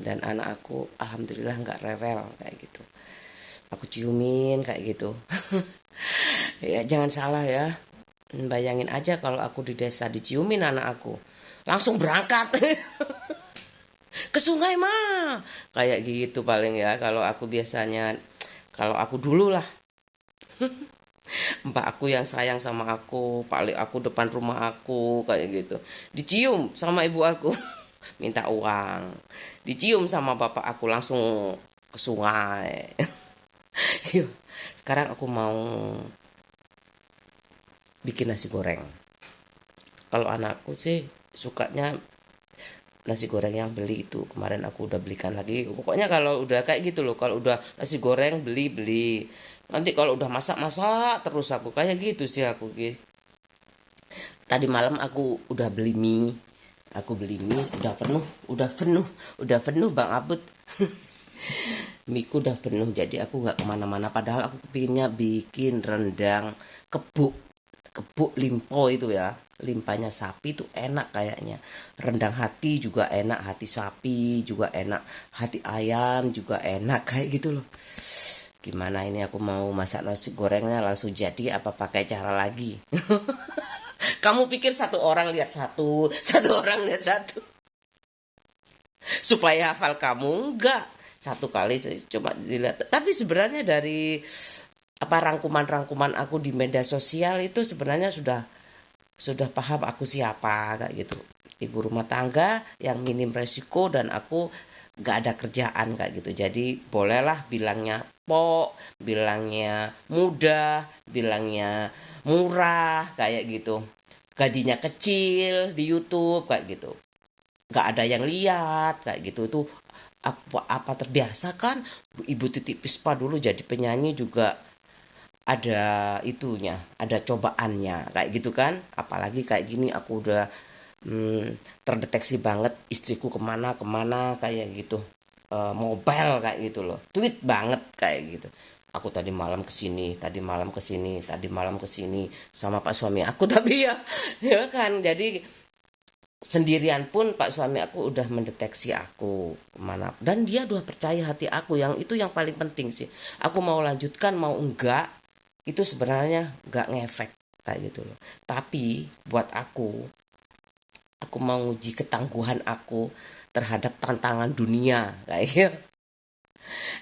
dan anak aku alhamdulillah nggak rewel kayak gitu. Aku ciumin kayak gitu. Ya jangan salah ya. Bayangin aja kalau aku di desa diciumin anak aku. Langsung berangkat ke sungai mah. Kayak gitu paling ya kalau aku biasanya, kalau aku dulu lah. Mbak aku yang sayang sama aku, paling aku depan rumah aku kayak gitu. Dicium sama ibu aku, minta uang. Dicium sama bapak aku langsung ke sungai. Yuk, sekarang aku mau bikin nasi goreng. Kalau anakku sih sukanya nasi goreng yang beli itu. Kemarin aku udah belikan lagi. Pokoknya kalau udah kayak gitu loh, kalau udah nasi goreng beli-beli. Nanti kalau udah masak-masak terus aku kayak gitu sih aku. Tadi malam aku udah beli mie. Aku beli mie udah penuh Bang Abut. Miku udah penuh jadi aku nggak kemana-mana. Padahal aku kepinginnya bikin rendang kebuk, kebuk limpo itu ya. Limpanya sapi itu enak kayaknya. Rendang hati juga enak, hati sapi juga enak, hati ayam juga enak kayak gitu loh. Gimana ini aku mau masak nasi gorengnya langsung jadi apa pakai cara lagi? Kamu pikir satu orang lihat satu, satu orang lihat satu, supaya hafal kamu enggak? Satu kali saya coba dilihat. Tapi sebenarnya dari apa rangkuman-rangkuman aku di media sosial itu sebenarnya sudah paham aku siapa kayak gitu. Ibu rumah tangga yang minim resiko dan aku nggak ada kerjaan kayak gitu. Jadi bolehlah bilangnya bilangnya mudah, bilangnya murah kayak gitu. Gajinya kecil di YouTube kayak gitu. Nggak ada yang lihat kayak gitu. Itu apa terbiasa kan. Ibu Titi Pispa dulu jadi penyanyi juga ada itunya, ada cobaannya kayak gitu kan. Apalagi kayak gini aku udah terdeteksi banget istriku kemana kemana kayak gitu. Mobile kayak gitu loh, tweet banget kayak gitu. Aku tadi malam kesini, tadi malam kesini, tadi malam kesini sama pak suami aku. Tapi ya, ya kan. Jadi sendirian pun pak suami aku udah mendeteksi aku kemana, dan dia udah percaya hati aku, yang itu yang paling penting sih. Aku mau lanjutkan mau enggak itu sebenarnya enggak ngefek kayak gitu loh. Tapi buat aku mau uji ketangguhan aku terhadap tantangan dunia kayak gitu.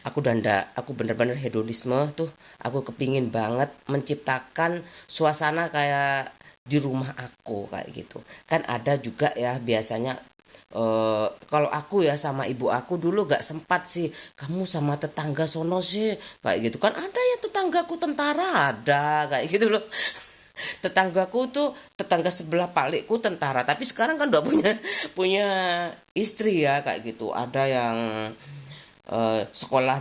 Aku bener-bener hedonisme tuh. Aku kepingin banget menciptakan suasana kayak di rumah aku kayak gitu. Kan ada juga ya biasanya, kalau aku ya sama ibu aku dulu gak sempat sih. Kamu sama tetangga sono sih kayak gitu kan. Ada ya tetanggaku tentara, ada kayak gitu loh. Tetanggaku tuh, tetangga sebelah palikku tentara, tapi sekarang kan udah punya punya istri ya kayak gitu. Ada yang sekolah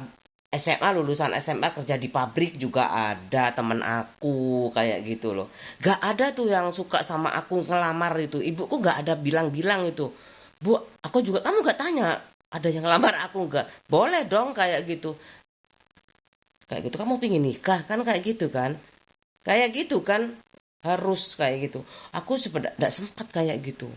SMA, lulusan SMA kerja di pabrik juga ada temen aku kayak gitu loh. Gak ada tuh yang suka sama aku ngelamar itu. Ibuku gak ada bilang-bilang itu. Bu, aku juga, kamu gak tanya ada yang ngelamar aku nggak? Boleh dong kayak gitu. Kayak gitu, kamu pingin nikah kan kayak gitu kan? Kayak gitu kan, harus kayak gitu. Aku sebenarnya gak sempat kayak gitu.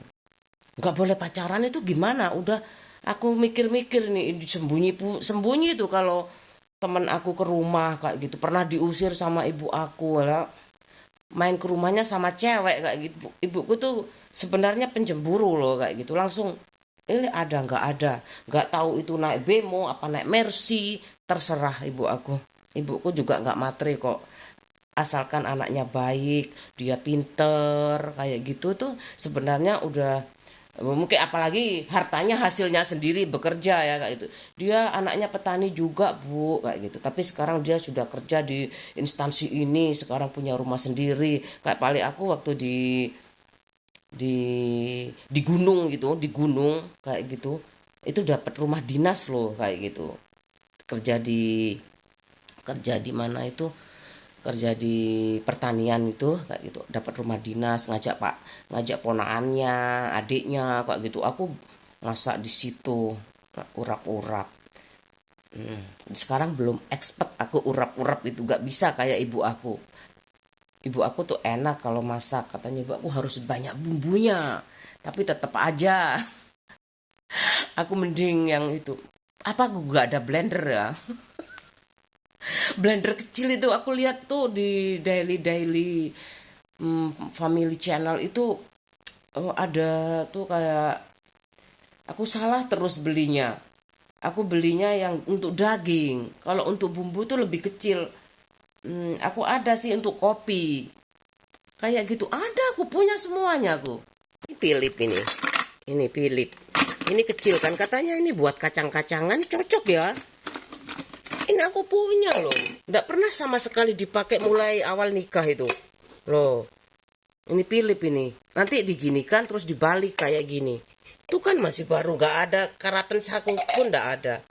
Nggak boleh pacaran itu gimana? Udah aku mikir-mikir nih, sembunyi sembunyi tuh kalau temen aku ke rumah kayak gitu. Pernah diusir sama ibu aku lah, main ke rumahnya sama cewek kayak gitu. Ibuku tuh sebenarnya penjemburu loh kayak gitu. Langsung ini ada nggak ada, nggak tahu itu naik bemo apa naik mercy, terserah ibu aku. Ibuku juga nggak matre kok, asalkan anaknya baik, dia pinter kayak gitu tuh sebenarnya udah. Mungkin apalagi hartanya hasilnya sendiri bekerja ya kayak gitu. Dia anaknya petani juga bu kayak gitu. Tapi sekarang dia sudah kerja di instansi ini. Sekarang punya rumah sendiri. Kayak paling aku waktu di di gunung gitu, di gunung kayak gitu. Itu dapat rumah dinas loh kayak gitu. Kerja di kerja di mana itu? Kerja di pertanian itu kayak gitu, dapat rumah dinas, ngajak ponaannya, adiknya kayak gitu. Aku masak di situ, urap-urap. Sekarang belum expert aku urap-urap itu, gak bisa kayak ibu aku. Ibu aku tuh enak kalau masak, katanya ibu aku harus banyak bumbunya, tapi tetap aja Aku mending yang itu. Apa aku gak ada blender ya? Blender kecil itu aku lihat tuh di daily daily family channel itu, ada tuh kayak aku salah terus belinya. Aku belinya yang untuk daging. Kalau untuk bumbu tuh lebih kecil. Aku ada sih untuk kopi. Kayak gitu. Ada, aku punya semuanya aku. Ini Philip ini. Ini Philip. Ini kecil kan katanya ini buat kacang-kacangan cocok ya. Ini aku punya loh. Nggak pernah sama sekali dipakai mulai awal nikah itu. Loh, ini Philip ini. Nanti diginikan terus dibalik kayak gini. Itu kan masih baru, nggak ada karatan saku pun nggak ada.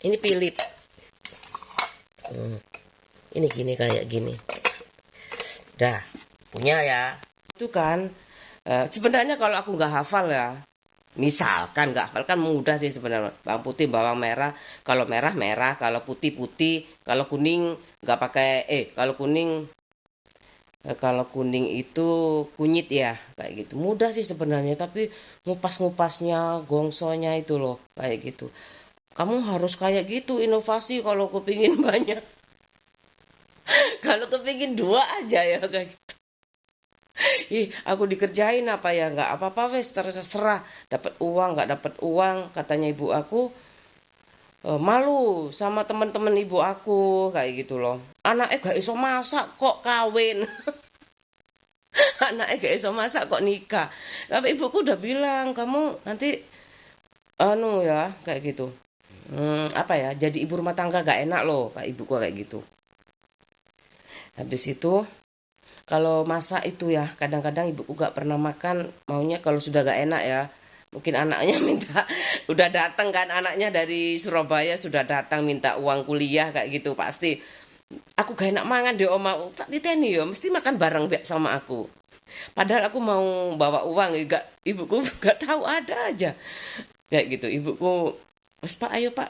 Ini Philip. Hmm, ini gini kayak gini. Dah, punya ya. Itu kan sebenarnya kalau aku nggak hafal ya, misalkan nggak hafal kan mudah sih sebenarnya. Bawang putih, bawang merah. Kalau merah merah, kalau putih putih, kalau kuning nggak pakai. Kalau kuning itu kunyit ya, kayak gitu. Mudah sih sebenarnya, tapi ngupas-ngupasnya, gongsonya itu loh, kayak gitu. Kamu harus kayak gitu inovasi kalau kepingin banyak. Kalau kepingin dua aja ya kayak gitu. Ih, aku dikerjain apa ya? Nggak apa-apa wes, terserah. Dapat uang, nggak dapat uang, katanya ibu aku. Malu sama teman-teman ibu aku kayak gitu loh. Anaknya gak iso masak kok kawin. Anaknya gak iso masak kok nikah. Tapi ibuku udah bilang, kamu nanti anu ya kayak gitu. Apa ya? Jadi ibu rumah tangga gak enak loh, kayak ibuku kayak gitu. Habis itu kalau masak itu ya kadang-kadang ibuku gak pernah makan, maunya kalau sudah gak enak ya. Mungkin anaknya minta, udah datang kan anaknya dari Surabaya sudah datang minta uang kuliah kayak gitu pasti. Aku gak enak mangan di oma, tak diteni ya, mesti makan bareng sama aku. Padahal aku mau bawa uang, gak, ibuku gak tahu ada aja. Kayak gitu, ibuku, "Wes Pak, ayo Pak,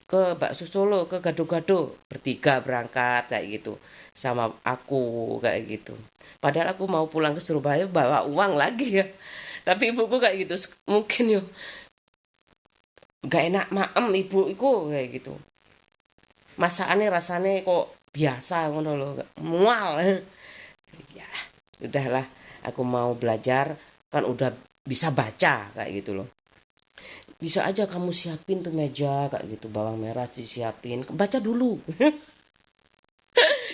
ke Bakso Solo, ke Gado-Gado." Bertiga berangkat kayak gitu. Sama aku kayak gitu. Padahal aku mau pulang ke Surabaya bawa uang lagi ya. Tapi ibuku kayak gitu, mungkin yo gak enak maem ibu iku kayak gitu. Masakannya rasanya kok biasa ngono loh, mual. Ya, udahlah, aku mau belajar kan udah bisa baca kayak gitu loh. Bisa aja kamu siapin tuh meja kayak gitu, bawang merah disiapin, baca dulu.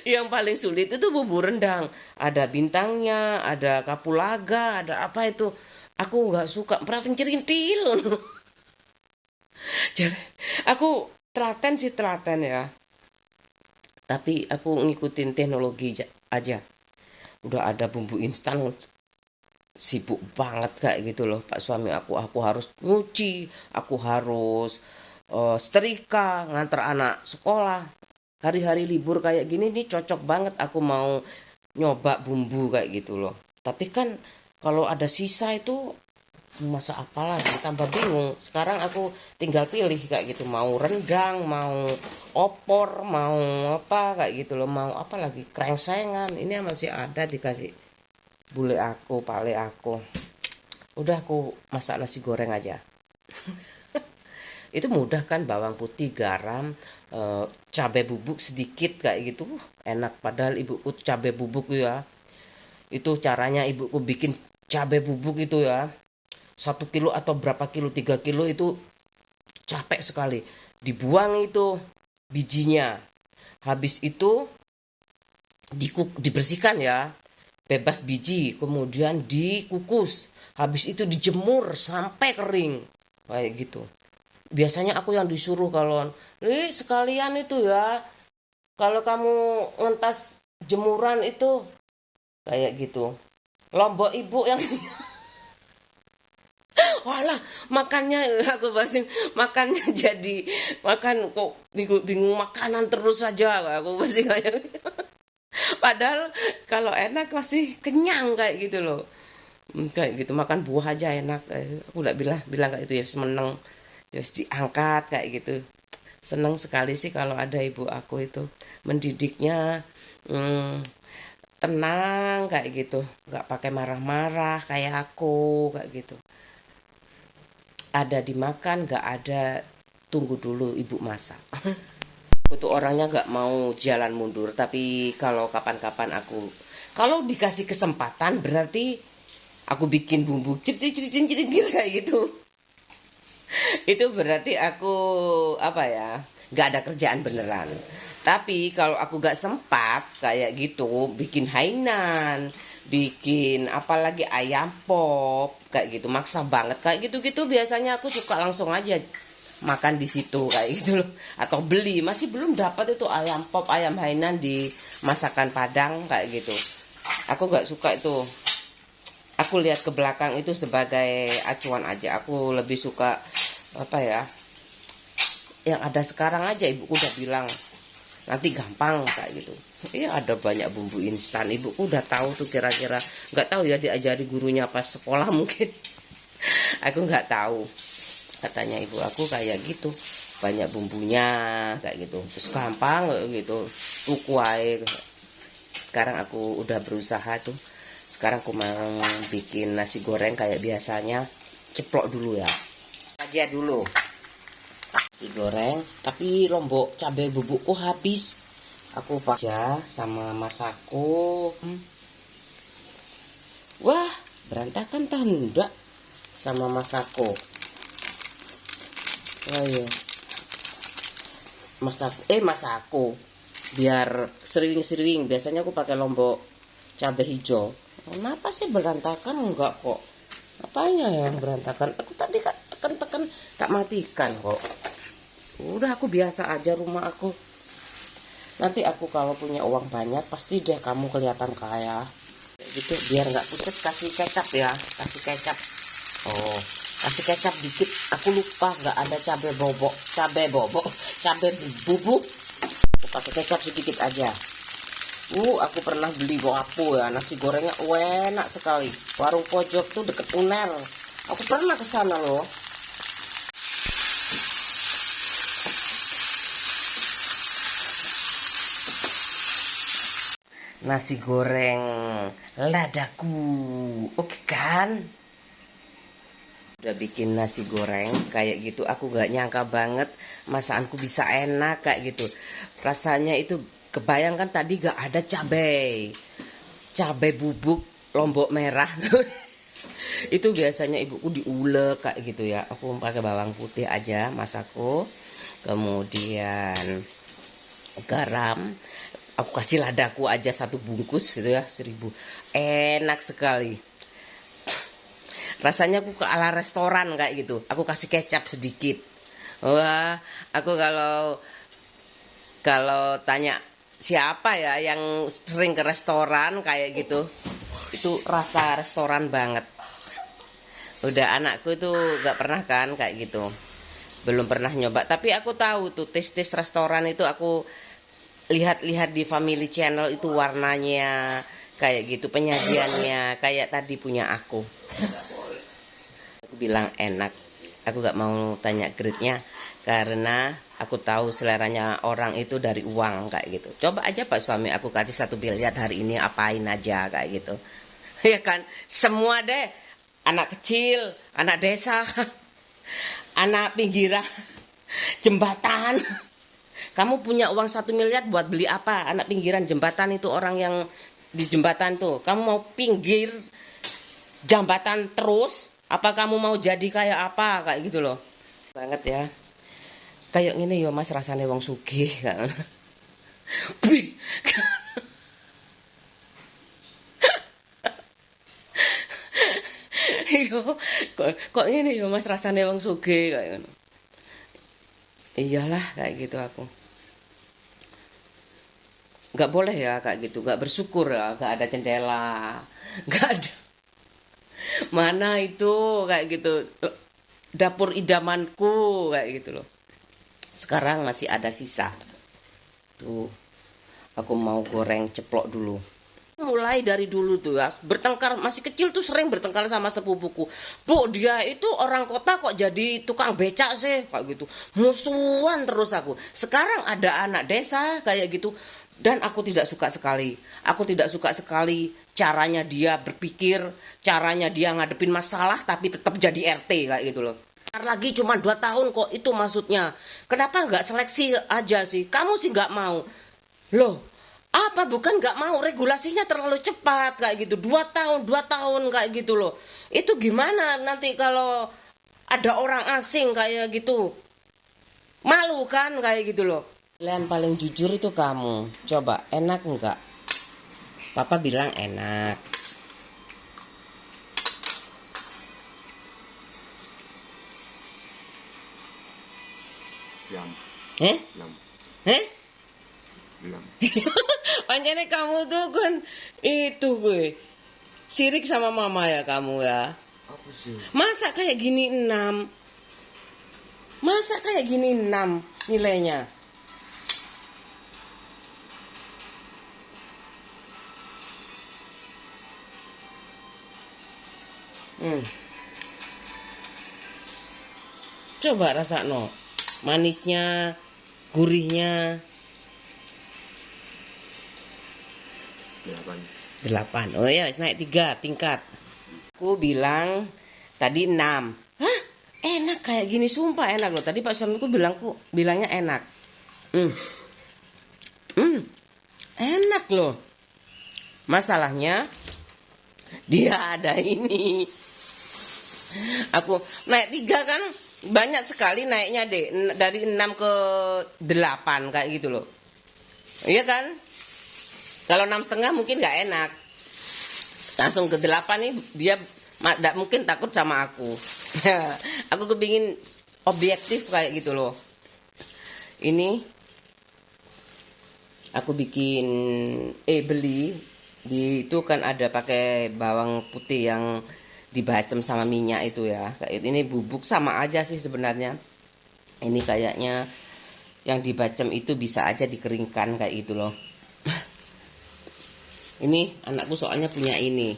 Yang paling sulit itu bumbu rendang, ada bintangnya, ada kapulaga, ada apa itu, aku nggak suka pernah pencerintil. Jadi aku telaten sih telaten ya, tapi aku ngikutin teknologi aja. Udah ada bumbu instan, sibuk banget kayak gitu loh Pak suami aku harus nyuci, aku harus setrika, nganter anak sekolah. Hari-hari libur kayak gini nih cocok banget aku mau nyoba bumbu kayak gitu loh. Tapi kan kalau ada sisa itu masak apa lagi, tambah bingung. Sekarang aku tinggal pilih kayak gitu, mau rendang, mau opor, mau apa kayak gitu loh, mau apa lagi, krengsengan. Ini masih ada dikasih bule aku, pale aku. Udah aku masak nasi goreng aja. Itu mudah kan, bawang putih, garam, cabai bubuk sedikit kayak gitu. Enak padahal ibuku cabai bubuk ya. Itu caranya ibuku bikin cabai bubuk itu ya. 1 kilo atau berapa kilo, 3 kilo itu capek sekali. Dibuang itu bijinya. Habis itu dibersihkan ya. Bebas biji, kemudian dikukus. Habis itu dijemur sampai kering. Kayak gitu. Biasanya aku yang disuruh kalau, "Nih sekalian itu ya, kalau kamu ngentas jemuran itu kayak gitu. Lombok ibu yang walah makannya aku bahasin makannya jadi makan kok bingung, bingung makanan terus saja aku pasti kayak padahal kalau enak pasti kenyang kayak gitu loh. Kayak gitu makan buah aja enak. Aku udah bilang bilang kayak itu ya seneng ya diangkat kayak gitu. Seneng sekali sih kalau ada ibu aku itu mendidiknya, hmm, tenang kayak gitu, nggak pakai marah-marah kayak aku kayak gitu. ada dimakan, nggak ada tunggu dulu ibu masak. Aku tuh orangnya nggak mau jalan mundur, tapi kalau kapan-kapan kalau dikasih kesempatan berarti aku bikin bumbu cir kayak gitu. Itu berarti aku apa ya, nggak ada kerjaan beneran. Tapi kalau aku nggak sempat kayak gitu, bikin hainan, bikin apalagi ayam pop kayak gitu, maksa banget kayak gitu-gitu. Biasanya aku suka langsung aja makan di situ kayak gitu loh, atau beli. Masih belum dapat itu ayam pop, ayam hainan di masakan Padang kayak gitu. Aku nggak suka itu. Aku lihat ke belakang itu sebagai acuan aja. Aku lebih suka apa ya, yang ada sekarang aja. Ibuku udah bilang nanti gampang kayak gitu. Iya, ada banyak bumbu instan. Ibuku udah tahu tuh kira-kira. Nggak tahu ya, diajari gurunya pas sekolah mungkin. Aku nggak tahu. Katanya ibu aku kayak gitu, banyak bumbunya kayak gitu, terus gampang kayak gitu, tuku ae. Sekarang aku udah berusaha tuh. Sekarang aku mau bikin nasi goreng kayak biasanya, ceplok dulu ya, aja dulu nasi goreng. Tapi lombok cabai bubukku habis, aku aja sama masaku. Wah, berantakan tanda sama masaku. Oh iya, masaku biar sering-sering. Biasanya aku pakai lombok cabai hijau. Kenapa sih berantakan? Enggak kok. Apanya yang berantakan? Aku tadi kan tekan-tekan tak matikan kok. Udah, aku biasa aja rumah aku. Nanti aku kalau punya uang banyak pasti deh kamu kelihatan kaya. Gitu biar nggak pucet, kasih kecap ya, kasih kecap. Oh, kasih kecap dikit. Aku lupa nggak ada cabai bobok, cabai bubuk. Aku pakai kecap sedikit aja. Aku pernah beli wapo ya, nasi gorengnya enak sekali. Warung pojok tuh deket Uner. Aku pernah ke sana loh. Nasi goreng ladaku. Oke kan? Udah bikin nasi goreng kayak gitu, aku gak nyangka banget masakanku bisa enak kayak gitu. Rasanya itu kebayangkan tadi gak ada cabai bubuk lombok merah. Itu biasanya ibuku diulek kayak gitu ya. Aku pakai bawang putih aja masakku, kemudian garam. Aku kasih ladaku aja 1 bungkus gitu ya, 1.000. Enak sekali. Rasanya aku ke ala restoran kayak gitu. Aku kasih kecap sedikit. Wah, aku kalau kalau tanya siapa ya yang sering ke restoran kayak gitu, itu rasa restoran banget. Udah, anakku itu gak pernah kan kayak gitu. Belum pernah nyoba, tapi aku tahu tuh tes-tes restoran itu. Aku lihat-lihat di Family Channel itu warnanya kayak gitu, penyajiannya kayak tadi punya aku. Aku bilang enak. Aku gak mau tanya grade-nya karena aku tahu seleranya orang itu dari uang kayak gitu. Coba aja Pak suami aku kasih 1 miliar hari ini apain aja kayak gitu. Ya kan, semua deh, anak kecil, anak desa, anak pinggiran, jembatan. Kamu punya uang 1 miliar buat beli apa? Anak pinggiran, jembatan itu, orang yang di jembatan tuh. Kamu mau pinggir jembatan terus? Apa kamu mau jadi kayak apa? Kayak gitu loh. Banget ya. Kayak gini yo Mas, rasanya wong sugih kan. Yo, kok ini yo Mas, rasanya wong sugih kayak gitu. Iyalah kayak gitu aku. Nggak boleh ya kayak gitu, nggak bersyukur ya, nggak ada jendela, nggak ada. Mana itu kayak gitu, dapur idamanku kayak gitu loh. Sekarang masih ada sisa. Tuh, aku mau goreng ceplok dulu. Mulai dari dulu tuh ya, bertengkar masih kecil tuh sering bertengkar sama sepupuku. Bu, dia itu orang kota kok jadi tukang becak sih kayak gitu. Musuhan terus aku. Sekarang ada anak desa kayak gitu dan aku tidak suka sekali. Aku tidak suka sekali caranya dia berpikir, caranya dia ngadepin masalah tapi tetap jadi RT kayak gitu loh. lagi cuma 2 tahun kok, itu maksudnya. Kenapa nggak seleksi aja sih? Kamu sih nggak mau. Loh, apa bukan nggak mau, regulasinya terlalu cepat kayak gitu. 2 tahun kayak gitu loh. Itu gimana nanti kalau ada orang asing kayak gitu? Malu kan kayak gitu loh. Yang paling jujur itu kamu. Coba, enak nggak? Papa bilang enak. Lam, Eh? lam, Eh? lam. Pancene kamu tuh kan itu gue. Sirik sama mama ya kamu ya. Apa sih? Masa kayak gini 6? Masa kayak gini 6 nilainya? Hmm. Coba rasa no. Manisnya, gurihnya. 8. 8. Oh ya, naik 3 tingkat. Aku bilang tadi 6. Hah? Enak kayak gini, sumpah enak loh. Tadi Pak suamiku bilangnya enak. Hmm. Hmm. Enak loh. Masalahnya dia ada ini. Aku naik 3 kan banyak sekali naiknya deh. Dari 6 ke 8 kayak gitu loh. Iya kan? Kalau 6,5 mungkin nggak enak. Langsung ke 8 nih dia tidak mungkin takut sama aku. Aku kepingin objektif kayak gitu loh. Ini aku bikin beli di itu kan ada pakai bawang putih yang dibacem sama minyak itu ya. Ini bubuk sama aja sih sebenarnya. Ini kayaknya yang dibacem itu bisa aja dikeringkan kayak gitu loh. Ini anakku soalnya punya ini.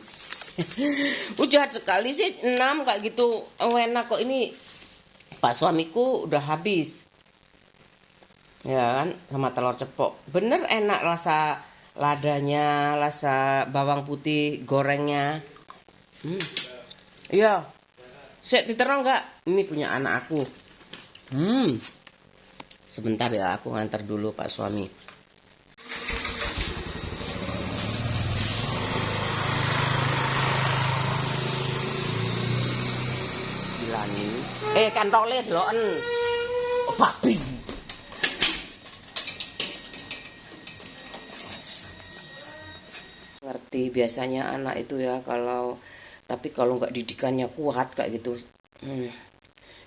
Jahat sekali sih 6 kayak gitu. Enak kok ini. Pak suamiku udah habis. Ya kan sama telur cepok. Bener enak rasa ladanya, rasa bawang putih gorengnya. Iya. Sik diterang enggak? Ini punya anak aku. Sebentar ya aku ngantar dulu Pak suami. Kantole deloken. Babi. Ngerti biasanya anak itu ya tapi kalau nggak didikannya kuat kayak gitu.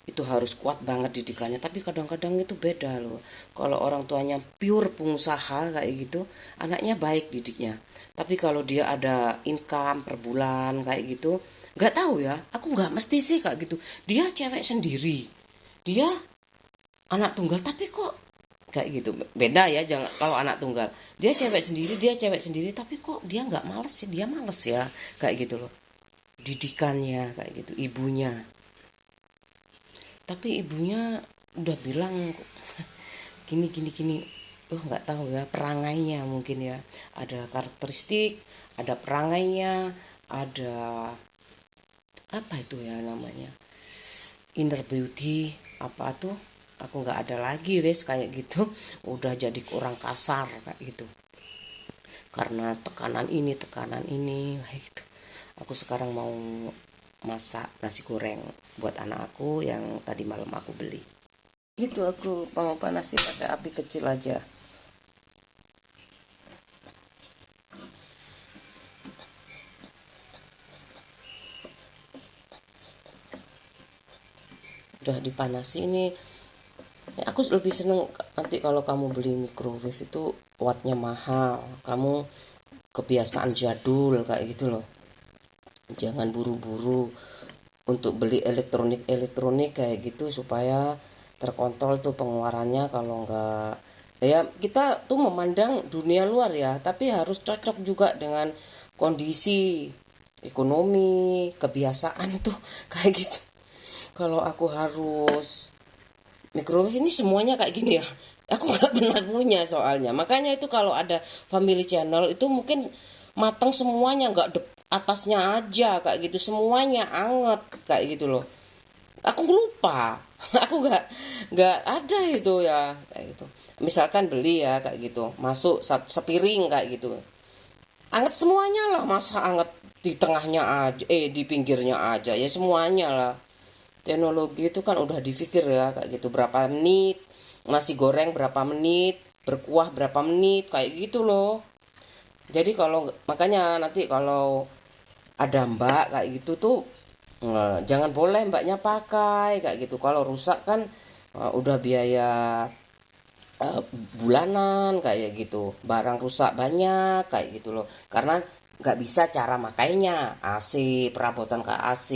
Itu harus kuat banget didikannya, tapi kadang-kadang itu beda loh. Kalau orang tuanya pure pengusaha kayak gitu, anaknya baik didiknya. Tapi kalau dia ada income per bulan kayak gitu, nggak tahu ya, aku nggak mesti sih kayak gitu. Dia cewek sendiri, dia anak tunggal, tapi kok kayak gitu. Beda ya, jangan kalau anak tunggal. Dia cewek sendiri, tapi kok dia nggak males sih, dia males ya, kayak gitu loh. Didikannya kayak gitu, ibunya. Tapi ibunya udah bilang gini. Oh nggak tahu ya perangainya mungkin ya. Ada karakteristik, ada perangainya, ada apa itu ya namanya inner beauty apa tuh. Aku nggak ada lagi wes kayak gitu. Udah jadi orang kasar kayak gitu. Karena tekanan ini kayak gitu. Aku sekarang mau masak nasi goreng buat anak aku yang tadi malam aku beli. Itu aku mau panasin pakai api kecil aja. Udah dipanasi ini. Aku lebih seneng nanti kalau kamu beli microwave itu wattnya mahal. Kamu kebiasaan jadul kayak gitu loh. Jangan buru-buru untuk beli elektronik kayak gitu supaya terkontrol tuh pengeluarannya. Kalau enggak ya kita tuh memandang dunia luar ya, tapi harus cocok juga dengan kondisi ekonomi kebiasaan tuh kayak gitu. Kalau aku harus microwave ini semuanya kayak gini ya, aku nggak pernah punya soalnya. Makanya itu kalau ada family channel itu mungkin matang semuanya, nggak atasnya aja kayak gitu, semuanya anget kayak gitu loh. Aku lupa. Aku nggak ada itu ya kayak gitu. Misalkan beli ya kayak gitu, masuk sepiring kayak gitu. Anget semuanya lah, masa anget di tengahnya aja, di pinggirnya aja ya semuanya lah. Teknologi itu kan udah dipikir ya kayak gitu berapa menit, nasi goreng berapa menit, berkuah berapa menit kayak gitu loh. Jadi kalau makanya nanti kalau ada mbak kayak gitu tuh, jangan boleh mbaknya pakai kayak gitu. Kalau rusak kan udah biaya eh, bulanan kayak gitu. Barang rusak banyak kayak gitu loh. Karena nggak bisa cara makainya. AC, perabotan ke AC,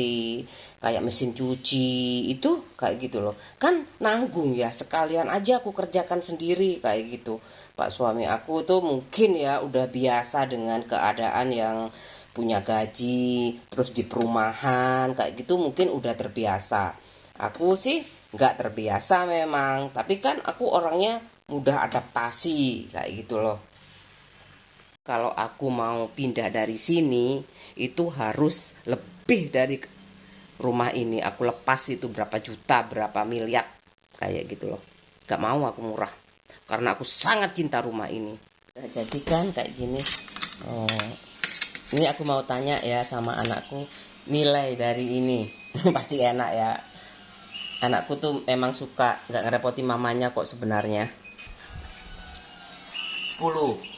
kayak mesin cuci itu kayak gitu loh. Kan nanggung ya, sekalian aja aku kerjakan sendiri kayak gitu. Pak suami aku tuh mungkin ya udah biasa dengan keadaan yang punya gaji, terus di perumahan kayak gitu mungkin udah terbiasa. Aku sih nggak terbiasa memang, tapi kan aku orangnya mudah adaptasi kayak gitu loh. Kalau aku mau pindah dari sini, itu harus lebih dari rumah ini. Aku lepas itu berapa juta, berapa miliar kayak gitu loh. Gak mau aku murah, karena aku sangat cinta rumah ini. Nah, jadi kan kayak gini. Oh, ini aku mau tanya ya sama anakku, nilai dari ini. Pasti enak ya. Anakku tuh emang suka nggak ngerepoti mamanya kok sebenarnya. 10.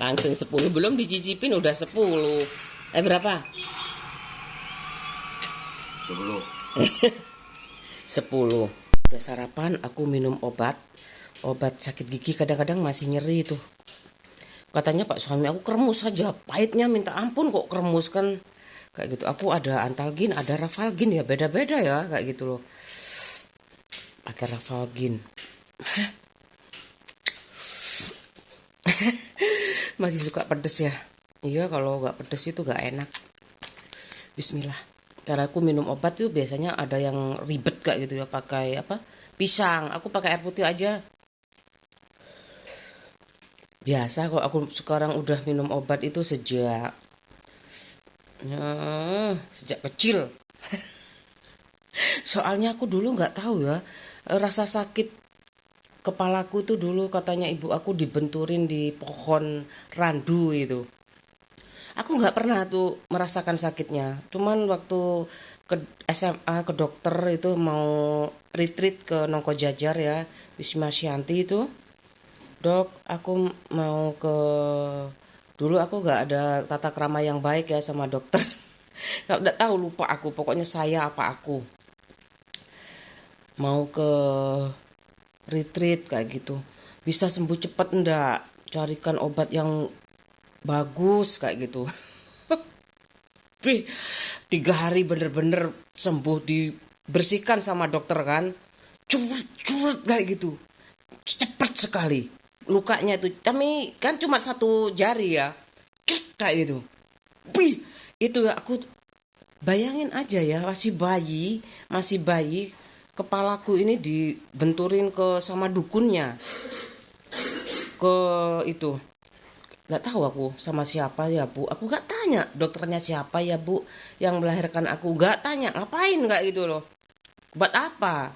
Langsung 10, belum dicicipin udah 10. Berapa? 20. 10. Udah sarapan, aku minum obat. Obat sakit gigi kadang-kadang masih nyeri tuh. Katanya Pak suami aku kremus saja. Pahitnya minta ampun kok kremus kan. Kayak gitu. Aku ada Antalgin, ada Rafalgin ya. Beda-beda ya kayak gitu loh. Pakai Rafalgin. Masih suka pedes ya. Iya kalau nggak pedes itu nggak enak. Bismillah. Karena aku minum obat tuh biasanya ada yang ribet kayak gitu ya. Pakai apa? Pisang. Aku pakai air putih aja. Biasa kok aku sekarang udah minum obat itu sejak kecil. Soalnya aku dulu nggak tahu ya, rasa sakit kepalaku tuh dulu katanya ibu aku dibenturin di pohon randu itu. Aku nggak pernah tuh merasakan sakitnya. Cuman waktu ke SMA ke dokter itu mau retreat ke Nongko Jajar ya, Wisma Syanti itu. Dok, aku mau ke dulu aku nggak ada tata krama yang baik ya sama dokter. Nggak tahu lupa aku, pokoknya saya apa aku mau ke retreat kayak gitu. Bisa sembuh cepet enggak? Carikan obat yang bagus kayak gitu. Wih, 3 hari bener-bener sembuh dibersihkan sama dokter kan. Curut-curut kayak gitu. Cepet sekali. Lukanya itu, kami kan cuma satu jari ya. Kayak gitu. Wih, itu ya aku bayangin aja ya, masih bayi, kepalaku ini dibenturin ke sama dukunnya, ke itu. Nggak tahu aku sama siapa ya bu, aku nggak tanya dokternya siapa ya bu yang melahirkan aku, nggak tanya ngapain nggak gitu loh, buat apa.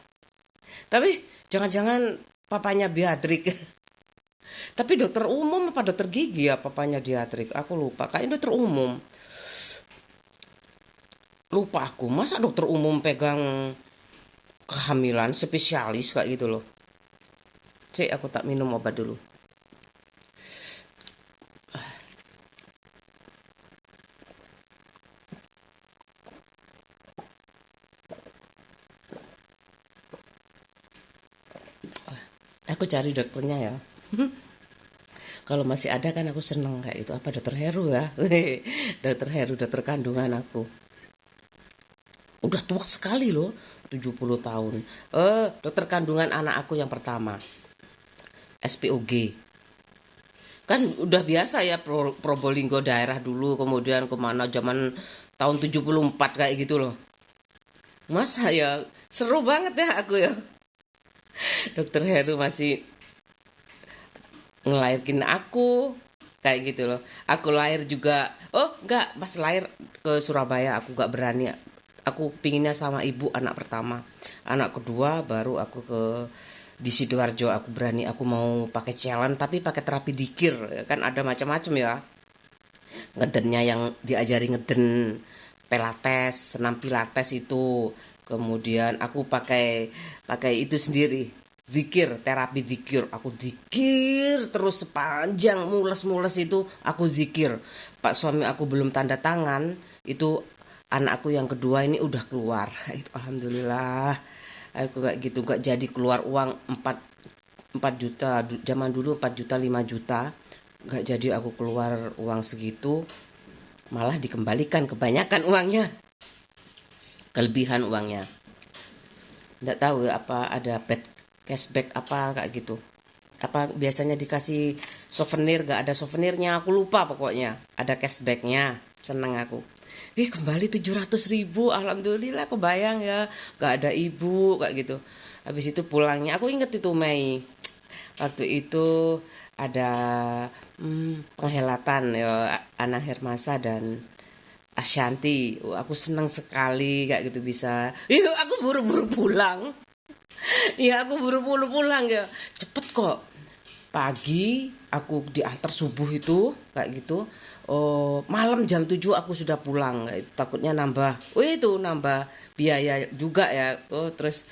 Tapi jangan-jangan papanya Beatrix. Tapi dokter umum apa dokter gigi ya papanya Beatrix, aku lupa, kayaknya dokter umum. Lupa aku, masa dokter umum pegang kehamilan spesialis kayak gitu loh. Cek aku tak minum obat dulu. Aku cari dokternya ya. Kalau masih ada kan aku seneng kayak itu. Apa dokter Heru ya? Dokter Heru, dokter kandungan aku. Udah tua sekali loh, 70 tahun. Dokter kandungan anak aku yang pertama, SPOG. Kan udah biasa ya Probolinggo daerah dulu, kemudian kemana zaman tahun 74 kayak gitu loh. Masa ya, seru banget ya aku ya. Dokter Heru masih ngelahirkin aku kayak gitu loh. Aku lahir juga, oh enggak, pas lahir ke Surabaya aku enggak berani aku pinginnya sama ibu anak pertama. Anak kedua baru aku ke di Sidoarjo aku berani aku mau pakai challenge tapi pakai terapi dikir kan ada macam-macam ya. Ngedennya yang diajari ngeden pilates, senam pilates itu. Kemudian aku pakai pakai itu sendiri. Zikir, terapi zikir. Aku zikir terus sepanjang mules-mules itu aku zikir. Pak suami aku belum tanda tangan, itu anakku yang kedua ini udah keluar. Itu alhamdulillah. Aku kayak gitu gak jadi keluar uang 4 juta. Zaman dulu 4 juta 5 juta. Gak jadi aku keluar uang segitu, malah dikembalikan kebanyakan uangnya, kelebihan uangnya. Nggak tahu ya apa ada cashback apa kayak gitu. Apa biasanya dikasih souvenir, gak ada souvenirnya, aku lupa pokoknya. Ada cashbacknya, seneng aku. Kembali 700.000, alhamdulillah kebayang ya, gak ada ibu kayak gitu. Habis itu pulangnya, aku inget itu Mei. Waktu itu ada penghelatan ya Ana Hermasa dan Ashanti. Aku senang sekali kayak gitu bisa. Aku buru-buru pulang. Iya, aku buru-buru pulang ya. Cepet kok. Pagi aku diantar subuh itu kayak gitu. Oh, malam jam 7 aku sudah pulang. Takutnya nambah. Itu nambah biaya juga ya. Oh, terus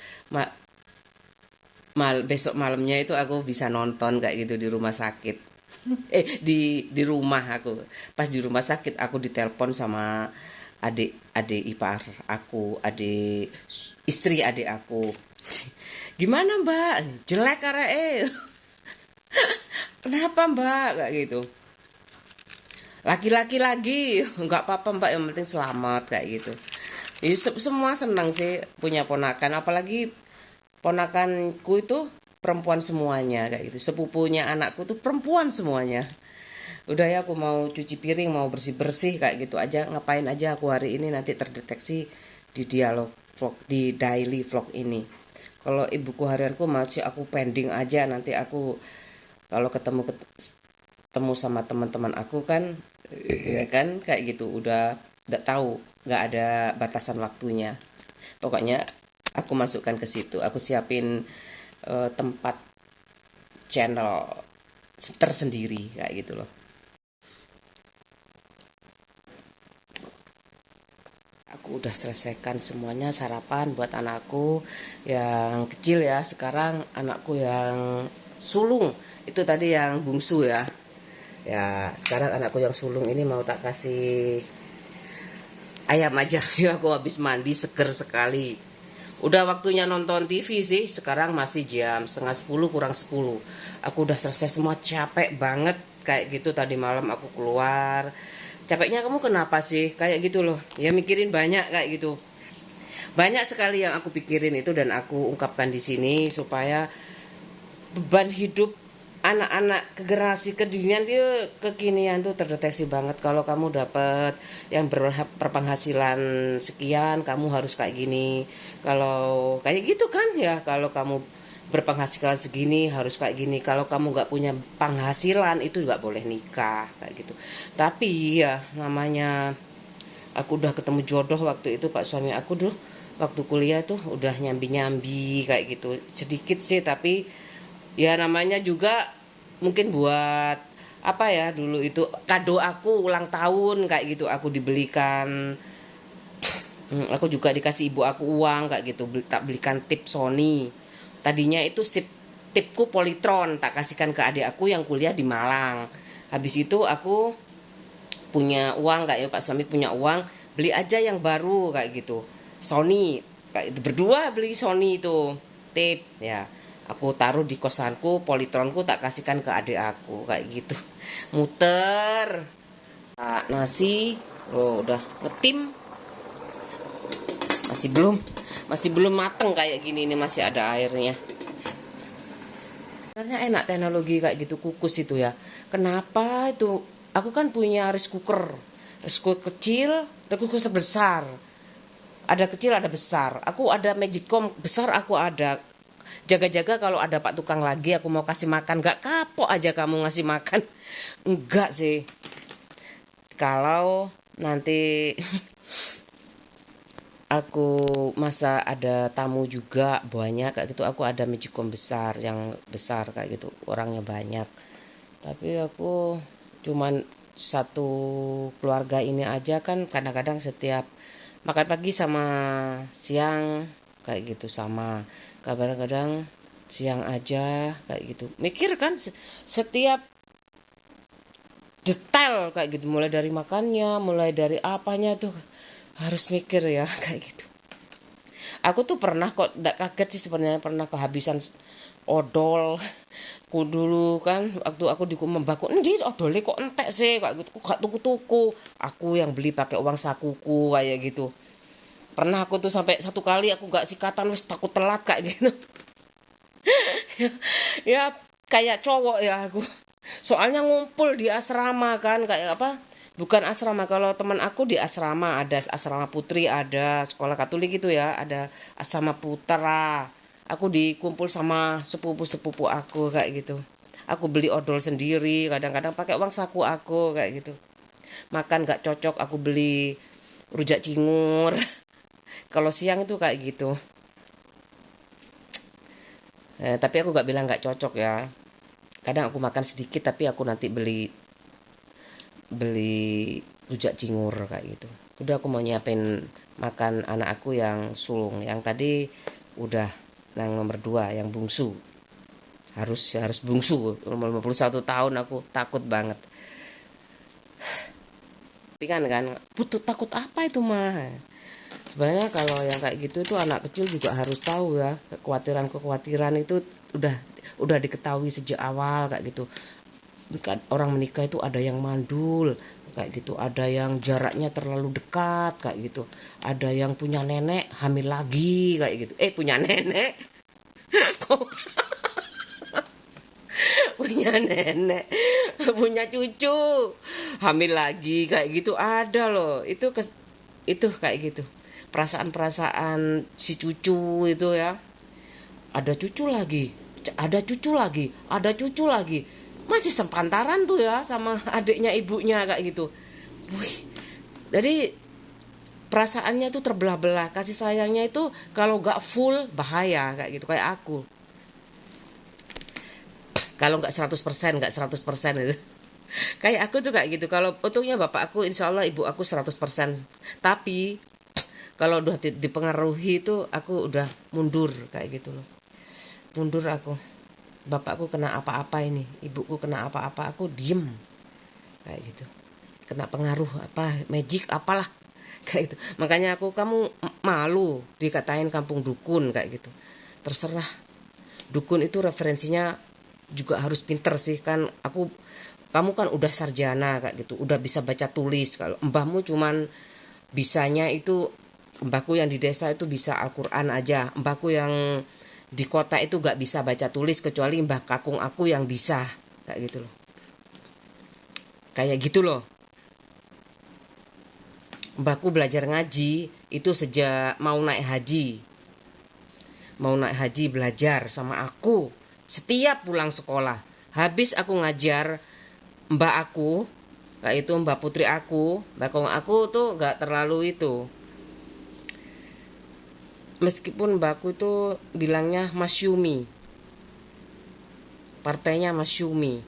besok malamnya itu aku bisa nonton kayak gitu di rumah sakit. Di rumah aku. Pas di rumah sakit aku ditelepon sama adik ipar aku, istri adik aku. Gimana Mbak? Jelek karena kenapa Mbak? Kayak gitu. Laki-laki lagi, nggak apa-apa Mbak, yang penting selamat kayak gitu. Jadi semua senang sih punya ponakan, apalagi ponakanku itu perempuan semuanya kayak gitu. Sepupunya anakku tuh perempuan semuanya. Udah ya aku mau cuci piring, mau bersih-bersih kayak gitu aja. Ngapain aja aku hari ini nanti terdeteksi di dialog vlog, di daily vlog ini. Kalau ibuku harianku masih aku pending aja, nanti aku kalau ketemu sama teman-teman aku kan ya kan kayak gitu udah nggak tahu, nggak ada batasan waktunya. Pokoknya aku masukkan ke situ, aku siapin tempat channel tersendiri kayak gitu loh. Aku udah selesaikan semuanya sarapan buat anakku yang kecil ya. Sekarang anakku yang sulung itu tadi yang bungsu ya. Ya, sekarang anakku yang sulung ini mau tak kasih ayam aja. Ya, aku habis mandi seger sekali. Udah waktunya nonton TV sih. Sekarang masih jam setengah 10 kurang 10. Aku udah selesai semua, capek banget. Kayak gitu tadi malam aku keluar. Capeknya kamu kenapa sih? Kayak gitu loh. Ya mikirin banyak kayak gitu. Banyak sekali yang aku pikirin itu dan aku ungkapkan di sini supaya beban hidup anak-anak generasi kedinian itu kekinian tuh terdeteksi banget. Kalau kamu dapat yang berpenghasilan sekian kamu harus kayak gini, kalau kayak gitu kan ya, kalau kamu berpenghasilan segini harus kayak gini, kalau kamu nggak punya penghasilan itu nggak boleh nikah kayak gitu. Tapi ya namanya aku udah ketemu jodoh waktu itu, pak suami aku dulu waktu kuliah tuh udah nyambi-nyambi kayak gitu sedikit sih, tapi ya namanya juga mungkin buat apa ya, dulu itu kado aku ulang tahun kayak gitu aku dibelikan. Aku juga dikasih ibu aku uang kayak gitu, tak belikan tip Sony. Tadinya itu tipku Polytron tak kasihkan ke adik aku yang kuliah di Malang. Habis itu aku punya uang kayak pak suami punya uang, beli aja yang baru kayak gitu, Sony. Berdua beli Sony itu tip ya, aku taruh di kosanku, Polytronku tak kasihkan ke adik aku kayak gitu. Muter nasi. Udah ngetim, masih belum mateng kayak gini, ini masih ada airnya. Sebenarnya enak teknologi kayak gitu kukus itu ya. Kenapa itu? Aku kan punya rice cooker kecil, rice cooker besar. Ada kecil, ada besar. Aku ada magicom besar, aku ada. Jaga-jaga kalau ada pak tukang lagi aku mau kasih makan, gak kapok aja kamu ngasih makan. Enggak sih. Kalau nanti aku masa ada tamu juga banyak kayak gitu, aku ada magicom besar yang besar kayak gitu, orangnya banyak. Tapi aku cuman satu keluarga ini aja kan kadang-kadang setiap makan pagi sama siang kayak gitu sama. Kadang-kadang siang aja kayak gitu. Mikir kan setiap detail kayak gitu, mulai dari makannya, mulai dari apanya tuh harus mikir ya kayak gitu. Aku tuh pernah kok, nggak kaget sih sebenarnya, pernah kehabisan odol. Aku dulu kan waktu aku di Membaku, endi odole kok entek sih kayak gitu. Kok gak tuku-tuku. Aku yang beli pakai uang sakuku kayak gitu. Pernah aku tuh sampai satu kali aku gak sikatan wis takut telat kayak gitu. Ya kayak cowok ya aku. Soalnya ngumpul di asrama kan kayak apa? Bukan asrama, kalau teman aku di asrama, ada asrama putri, ada sekolah Katolik gitu ya, ada asrama putra. Aku dikumpul sama sepupu-sepupu aku kayak gitu. Aku beli odol sendiri, kadang-kadang pakai uang saku aku kayak gitu. Makan gak cocok, aku beli rujak cingur. Kalau siang itu kayak gitu. Tapi aku gak bilang gak cocok ya. Kadang aku makan sedikit tapi aku nanti beli beli rujak cingur kayak gitu. Udah aku mau nyiapin makan anak aku yang sulung. Yang tadi udah yang nomor 2 yang bungsu. Harus bungsu. Umur 51 tahun aku takut banget. Tapi kan butuh takut apa itu mah? Sebenarnya kalau yang kayak gitu itu anak kecil juga harus tahu ya. Kekhawatiran-kekhawatiran itu udah udah diketahui sejak awal kayak gitu. Orang menikah itu ada yang mandul kayak gitu, ada yang jaraknya terlalu dekat kayak gitu, ada yang punya nenek hamil lagi kayak gitu, punya nenek punya nenek punya cucu hamil lagi kayak gitu, ada loh itu kayak gitu, perasaan-perasaan si cucu itu ya, ada cucu lagi, ada cucu lagi, ada cucu lagi, masih sepantaran tuh ya sama adiknya ibunya kayak gitu. Wih, jadi perasaannya tuh terbelah-belah, kasih sayangnya itu kalau gak full bahaya kayak gitu, kayak aku kalau nggak 100%, nggak 100% gitu. Kayak aku tuh kayak gitu, kalau untungnya bapak aku insya Allah, ibu aku 100%, tapi kalau udah dipengaruhi itu aku udah mundur kayak gitu loh, mundur aku. Bapakku kena apa-apa ini, ibuku kena apa-apa, aku diem kayak gitu, kena pengaruh apa magic apalah kayak gitu. Makanya aku, kamu malu dikatain kampung dukun kayak gitu, terserah. Dukun itu referensinya juga harus pinter sih kan. Kamu kan udah sarjana kayak gitu, udah bisa baca tulis. Kalau mbahmu cuman bisanya itu, mbahku yang di desa itu bisa Al-Quran aja, mbahku yang di kota itu gak bisa baca tulis, kecuali mbah kakung aku yang bisa kayak gitu loh, kayak gitu loh. Mbahku belajar ngaji itu sejak mau naik haji belajar sama aku, setiap pulang sekolah habis aku ngajar. Mbak aku kayak itu, mbak putri aku, mbak kong aku tuh gak terlalu itu, meskipun mbakku itu bilangnya Masyumi, partainya Masyumi.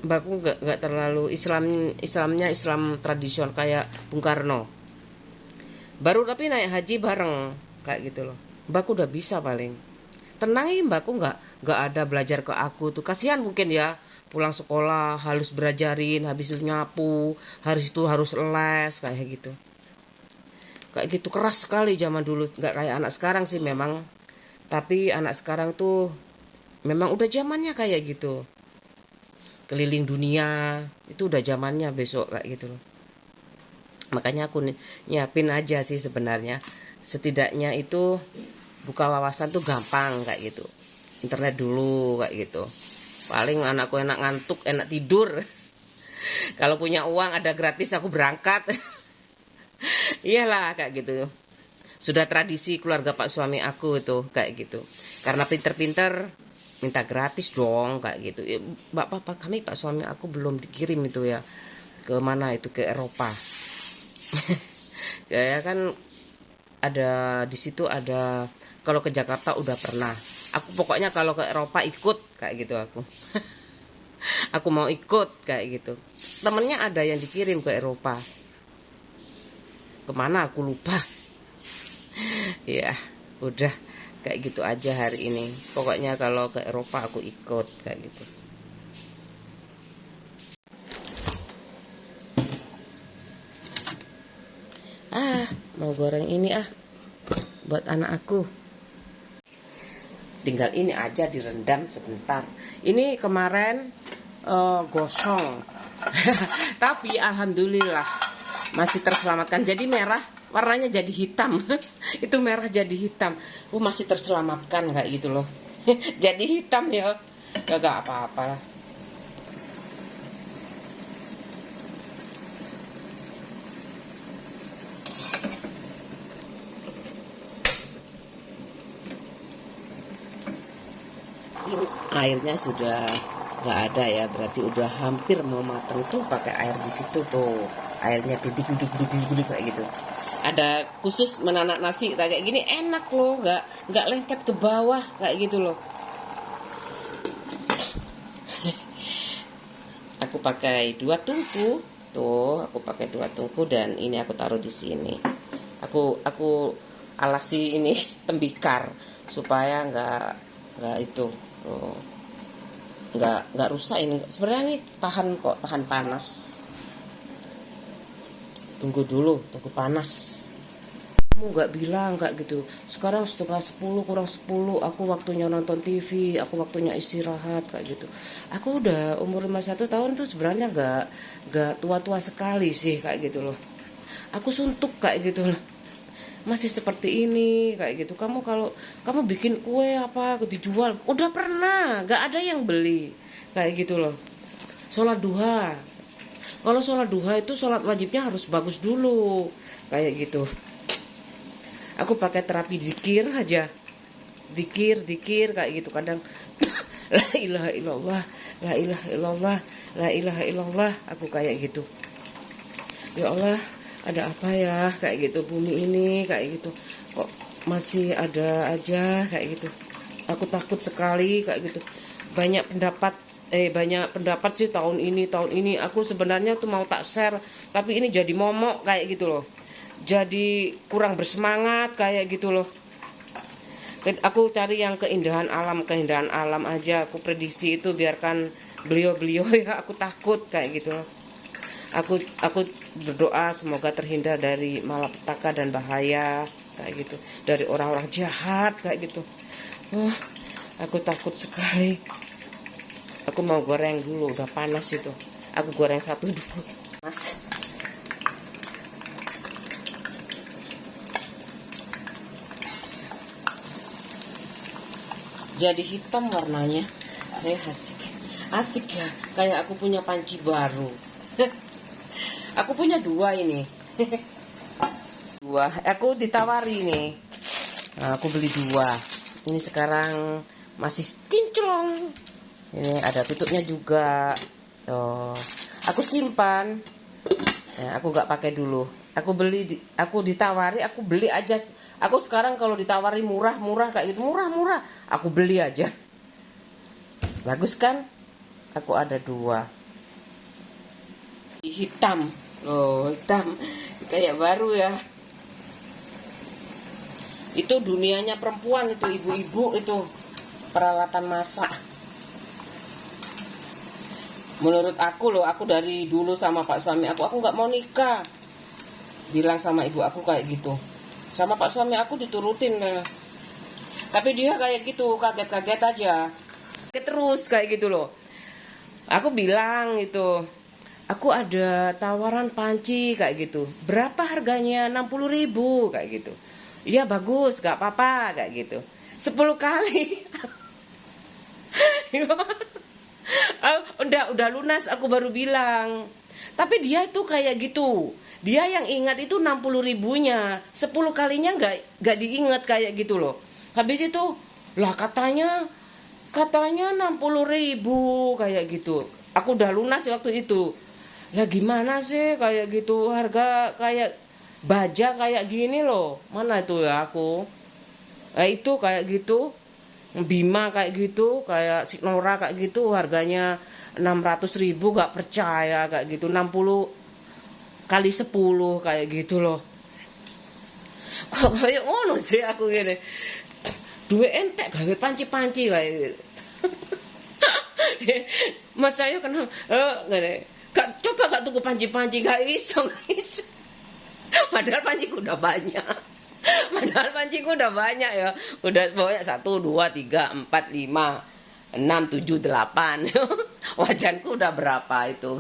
Mbakku gak terlalu Islamnya Islam tradisional kayak Bung Karno. Baru tapi naik haji bareng kayak gitu loh. Mbakku udah bisa paling. Tenangin mbakku nggak ada belajar ke aku tuh. Kasihan mungkin ya, pulang sekolah harus belajarin, habis itu nyapu, harus les kayak gitu. Kayak gitu keras sekali zaman dulu, nggak kayak anak sekarang sih memang. Tapi anak sekarang tuh memang udah zamannya kayak gitu. Keliling dunia itu udah zamannya besok kayak gitu loh. Makanya aku nyiapin aja sih sebenarnya. Setidaknya itu buka wawasan tuh gampang kayak gitu. Internet dulu kayak gitu. Paling anakku enak ngantuk, enak tidur. Kalau punya uang ada gratis aku berangkat. Iyalah kayak gitu. Sudah tradisi keluarga Pak suami aku itu kayak gitu. Karena pinter-pinter minta gratis dong kayak gitu. Bapak kami Pak suami aku belum dikirim itu ya. Ke mana itu, ke Eropa. Ya kan ada di situ ada, kalau ke Jakarta udah pernah. Aku pokoknya kalau ke Eropa ikut kayak gitu aku. Aku mau ikut kayak gitu. Temennya ada yang dikirim ke Eropa. Kemana aku lupa. Ya, udah kayak gitu aja hari ini. Pokoknya kalau ke Eropa aku ikut kayak gitu. Mau goreng ini buat anak aku. Tinggal ini aja direndam sebentar. Ini kemarin gosong. Tapi alhamdulillah masih terselamatkan. Jadi merah, warnanya jadi hitam. Itu merah jadi hitam. Masih terselamatkan kayak gitu loh. Jadi hitam ya. Gak apa-apa lah. Airnya sudah nggak ada ya, berarti udah hampir mau matang. Tuh pakai air di situ tuh, airnya duduk kayak gitu. Ada khusus menanak nasi kayak gini enak loh, nggak lengket ke bawah kayak gitu loh. Aku pakai 2 tungku tuh, aku pakai 2 tungku dan ini aku taruh di sini. Aku alasi ini tembikar supaya nggak itu. Oh, nggak rusak ini. Sebenarnya ini tahan kok, tahan panas. Tunggu dulu, tunggu panas. Kamu nggak bilang nggak gitu. Sekarang 9:30 kurang 10, aku waktunya nonton TV, aku waktunya istirahat kayak gitu. Aku udah umur 51 tahun tuh sebenarnya nggak tua-tua sekali sih kayak gitu loh. Aku suntuk kayak gitu loh. Masih seperti ini kayak gitu. Kalau kamu bikin kue apa dijual, udah pernah nggak ada yang beli kayak gitu loh. Sholat duha, kalau sholat duha itu sholat wajibnya harus bagus dulu kayak gitu. Aku pakai terapi zikir aja, zikir kayak gitu. Kadang la ilaha illallah, la ilaha illallah, la ilaha illallah, aku kayak gitu. Ya Allah, ada apa ya kayak gitu, bumi ini kayak gitu kok masih ada aja kayak gitu. Aku takut sekali kayak gitu. Banyak pendapat sih tahun ini aku sebenarnya tuh mau tak share, tapi ini jadi momok kayak gitu loh, jadi kurang bersemangat kayak gitu loh. Aku cari yang keindahan alam aja. Aku prediksi itu biarkan beliau-beliau ya, aku takut kayak gitu loh. Aku berdoa semoga terhindar dari malapetaka dan bahaya kayak gitu, dari orang-orang jahat kayak gitu. Aku takut sekali. Aku mau goreng dulu, udah panas itu. Aku goreng satu dulu, Mas. Jadi hitam warnanya. Asik. Asik ya, kayak aku punya panci baru. Aku punya 2 ini. 2. Aku ditawari nih. Nah, aku beli 2. Ini sekarang masih kinclong. Ini ada tutupnya juga. Oh, aku simpan. Nah, aku nggak pakai dulu. Aku ditawari, aku beli aja. Aku sekarang kalau ditawari murah kayak gitu, murah, aku beli aja. Bagus kan? Aku ada 2. Hitam. Oh, hitam. Kayak baru ya. Itu dunianya perempuan itu, ibu-ibu itu. Peralatan masak. Menurut aku loh, aku dari dulu sama Pak suami aku nggak mau nikah. Bilang sama ibu aku kayak gitu. Sama Pak suami aku diturutin. Tapi dia kayak gitu, kaget-kaget aja. Terus kayak gitu loh. Aku bilang itu, aku ada tawaran panci kayak gitu. Berapa harganya? 60.000 kayak gitu. Iya bagus, gak apa-apa kayak gitu. 10 kali. udah lunas aku baru bilang. Tapi dia itu kayak gitu. Dia yang ingat itu 60.000-nya. 10 kalinya gak diingat kayak gitu loh. Habis itu, lah katanya 60.000 kayak gitu. Aku udah lunas waktu itu. Lah gimana sih kayak gitu, harga kayak baja kayak gini loh, mana itu ya aku, itu kayak gitu, Bima kayak gitu, kayak Signora kayak gitu, harganya 600.000, gak percaya kayak gitu, 60 kali 10 kayak gitu loh. Kok kayak ngono sih aku gini, duwe entek gawe panci-panci kayak gitu. Mas saya kena gini, gak, coba gak tuku panci-panci, gak iso, gak iso. Padahal panciku udah banyak. Padahal panciku udah banyak ya. Udah pokoknya 1, 2, 3, 4, 5, 6, 7, 8. Wajanku udah berapa itu.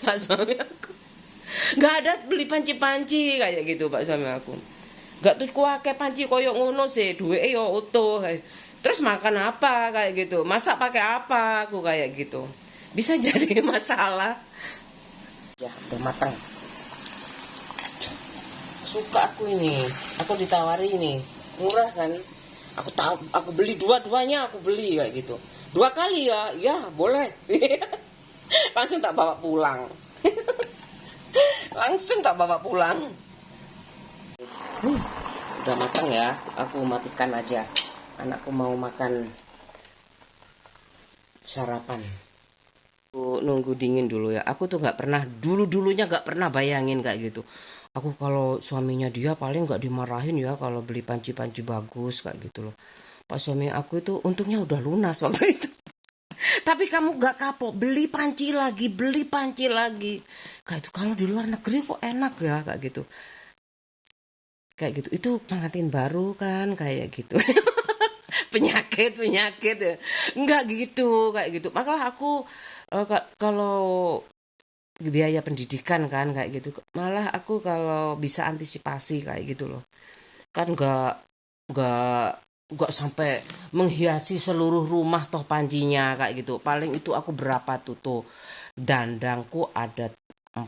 Pak suami aku. Gak ada beli panci-panci kayak gitu Pak suami aku. Gak tuh kuake panci koyo ngono sih. Duwe yo utuh. Terus makan apa kayak gitu. Masak pakai apa aku kayak gitu. Bisa jadi masalah. Ya udah matang. Suka aku ini, aku ditawari ini murah kan, aku tahu, aku beli dua-duanya, aku beli kayak gitu 2 kali ya, ya boleh. Langsung tak bawa pulang. Langsung tak bawa pulang. Udah matang ya, aku matikan aja, anakku mau makan sarapan. Aku nunggu dingin dulu ya, aku tuh nggak pernah, dulunya nggak pernah bayangin kayak gitu. Aku kalau suaminya dia paling nggak dimarahin ya kalau beli panci-panci bagus kayak gitu loh. Pas suami aku itu untungnya udah lunas waktu itu. Tapi kamu gak kapok beli panci lagi. Kayak itu kalau di luar negeri kok enak ya kayak gitu. Kayak gitu. Itu pengantin baru kan kayak gitu. Penyakit ya. Enggak gitu kayak gitu. Malah aku kalau biaya pendidikan kan kayak gitu. Malah aku kalau bisa antisipasi kayak gitu loh. Kan nggak nggak sampai menghiasi seluruh rumah toh pancinya kayak gitu. Paling itu aku berapa tuh dandangku ada 4.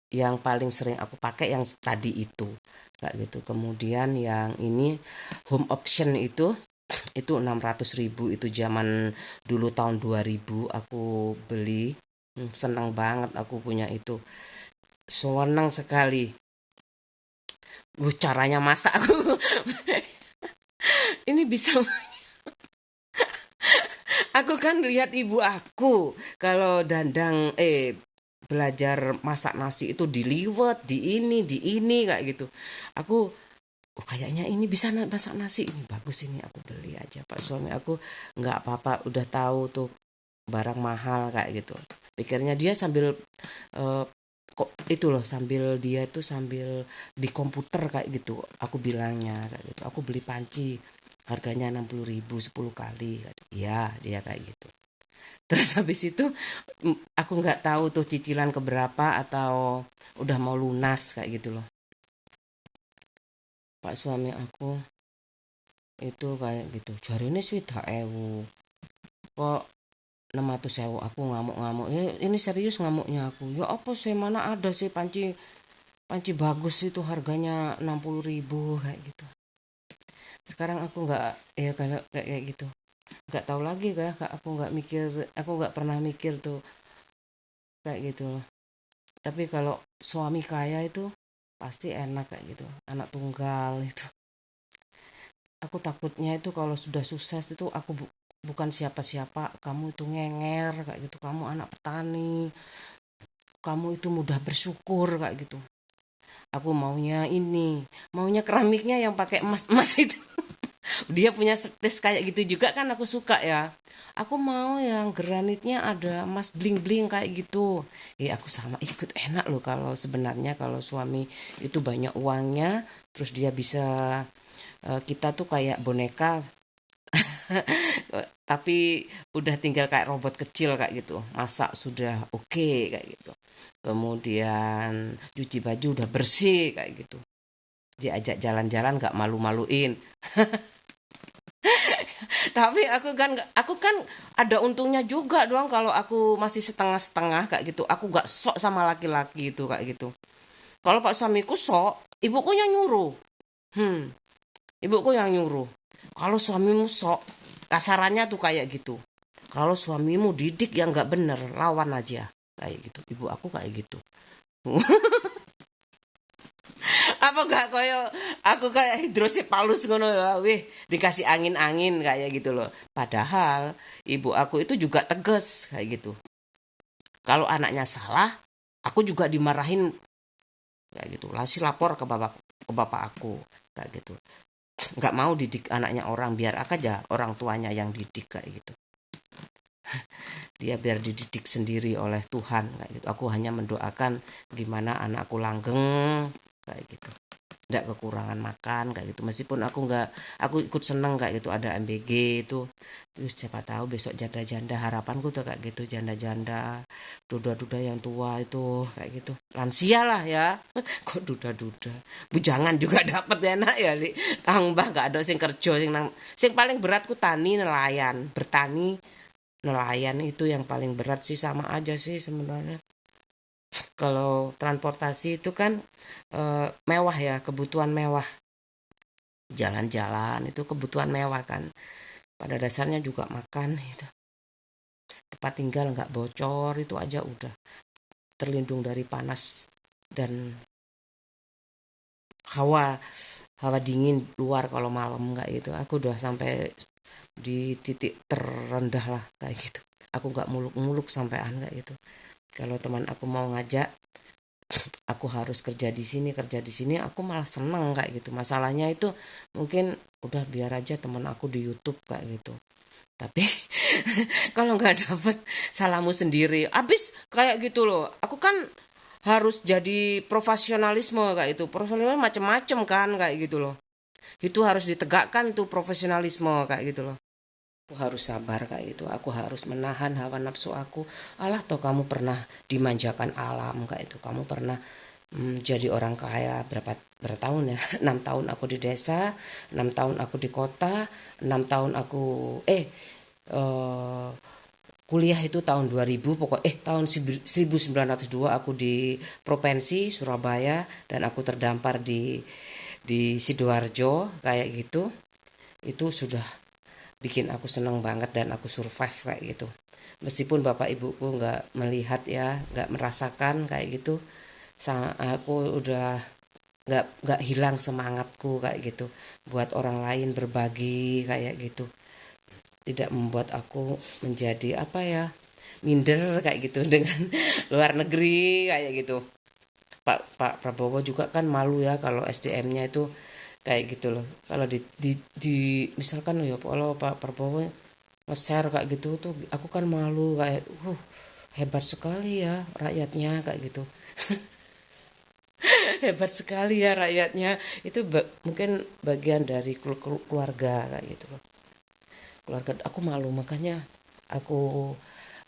Yang paling sering aku pakai yang tadi itu kayak gitu. Kemudian yang ini home option itu 600.000, itu zaman dulu tahun 2000 aku beli. Senang banget aku punya itu, senang sekali. Caranya masak aku. Ini bisa. Aku kan lihat ibu aku kalau dandang belajar masak nasi itu diliwet, di ini kayak gitu. Aku kayaknya ini bisa masak nasi, ini bagus, ini aku beli aja. Pak suami aku nggak apa-apa, udah tahu tuh barang mahal kayak gitu. Pikirnya dia sambil kok itu loh, sambil dia itu sambil di komputer kayak gitu. Aku bilangnya kayak gitu. Aku beli panci harganya 60.000 10 kali. Iya, dia kayak gitu. Terus habis itu aku nggak tahu tuh cicilan keberapa atau udah mau lunas kayak gitu loh. Pak suami aku itu kayak gitu. Jarine swidak ewu. Kok 600.000, aku ngamuk-ngamuk. Ini serius ngamuknya aku. Ya apa sih, mana ada sih panci panci bagus itu harganya 60.000 kayak gitu. Sekarang aku nggak ya kayak gitu. Nggak tahu lagi kayak aku nggak mikir, aku nggak pernah mikir tuh kayak gitu. Tapi kalau suami kaya itu pasti enak kayak gitu. Anak tunggal itu. Aku takutnya itu kalau sudah sukses itu aku bukan siapa-siapa, kamu itu ngenger kayak gitu. Kamu anak petani, kamu itu mudah bersyukur kayak gitu. Aku maunya keramiknya yang pakai emas-emas itu. Dia punya setes kayak gitu juga kan aku suka ya. Aku mau yang granitnya ada emas bling-bling kayak gitu. Aku sama ikut, enak loh kalau sebenarnya kalau suami itu banyak uangnya, terus dia bisa kita tuh kayak boneka tapi udah tinggal kayak robot kecil kayak gitu. Masak sudah oke kayak gitu. Kemudian cuci baju udah bersih kayak gitu. Diajak jalan-jalan gak malu-maluin. Tapi aku kan ada untungnya juga doang kalau aku masih setengah-setengah kayak gitu. Aku gak sok sama laki-laki itu kayak gitu. Kalau pak suamiku sok, ibuku yang nyuruh. Hmm, ibuku yang nyuruh. Kalau suamimu sok, kasarannya tuh kayak gitu. Kalau suamimu didik yang gak bener, lawan aja. Kayak gitu. Ibu aku kayak gitu. Apa gak koyo aku kayak hidrosipalus ngono ya, wih, dikasih angin-angin kayak gitu loh. Padahal ibu aku itu juga tegas kayak gitu. Kalau anaknya salah, aku juga dimarahin kayak gitu. Lasi lapor ke bapak aku kayak gitu. Nggak mau didik anaknya orang, biar aja orang tuanya yang didik kayak gitu. Dia biar dididik sendiri oleh Tuhan kayak gitu. Aku hanya mendoakan gimana anakku langgeng kayak gitu, nggak kekurangan makan kayak gitu. Meskipun aku ikut seneng kayak gitu ada MBG itu. Terus siapa tahu besok janda-janda, harapanku tuh kayak gitu, janda-janda, duda-duda yang tua itu kayak gitu, lansia lah ya. Kok duda-duda, bujangan juga dapat enak ya li, tambah nggak ada sing kerja sing paling beratku tani nelayan, bertani nelayan itu yang paling berat sih, sama aja sih sebenarnya. Kalau transportasi itu kan mewah ya, kebutuhan mewah. Jalan-jalan itu kebutuhan mewah kan. Pada dasarnya juga makan gitu. Tempat tinggal nggak bocor itu aja udah terlindung dari panas dan hawa hawa dingin luar kalau malam nggak gitu. Aku udah sampai di titik terendah lah kayak gitu. Aku nggak muluk-muluk sampean kayak gitu. Kalau teman aku mau ngajak, aku harus kerja di sini, aku malah seneng kayak gitu. Masalahnya itu mungkin udah biar aja teman aku di YouTube kayak gitu. Tapi kalau nggak dapet, salahmu sendiri. Abis kayak gitu loh. Aku kan harus jadi profesionalisme kayak itu. Profesionalisme macem-macem kan kayak gitu loh. Itu harus ditegakkan tuh profesionalisme kayak gitu loh. Aku harus sabar kayak gitu. Aku harus menahan hawa nafsu aku. Alah toh kamu pernah dimanjakan alam kayak itu. Kamu pernah jadi orang kaya berapa tahun ya? 6 tahun aku di desa, 6 tahun aku di kota, 6 tahun aku eh kuliah itu tahun 2000, tahun 1902 aku di provinsi Surabaya, dan aku terdampar di Sidoarjo kayak gitu. Itu sudah bikin aku seneng banget dan aku survive kayak gitu. Meskipun bapak ibuku nggak melihat ya, nggak merasakan kayak gitu, aku udah nggak hilang semangatku kayak gitu buat orang lain, berbagi kayak gitu. Tidak membuat aku menjadi apa ya, minder kayak gitu dengan luar negeri kayak gitu. Pak Prabowo juga kan malu ya kalau SDM-nya itu kayak gitu loh. Kalau misalkan ya kalau Pak Prabowo nge-share kayak gitu tuh, aku kan malu kayak hebat sekali ya rakyatnya kayak gitu. Hebat sekali ya rakyatnya. Itu mungkin bagian dari keluarga kayak gitu loh. Keluarga aku malu, makanya aku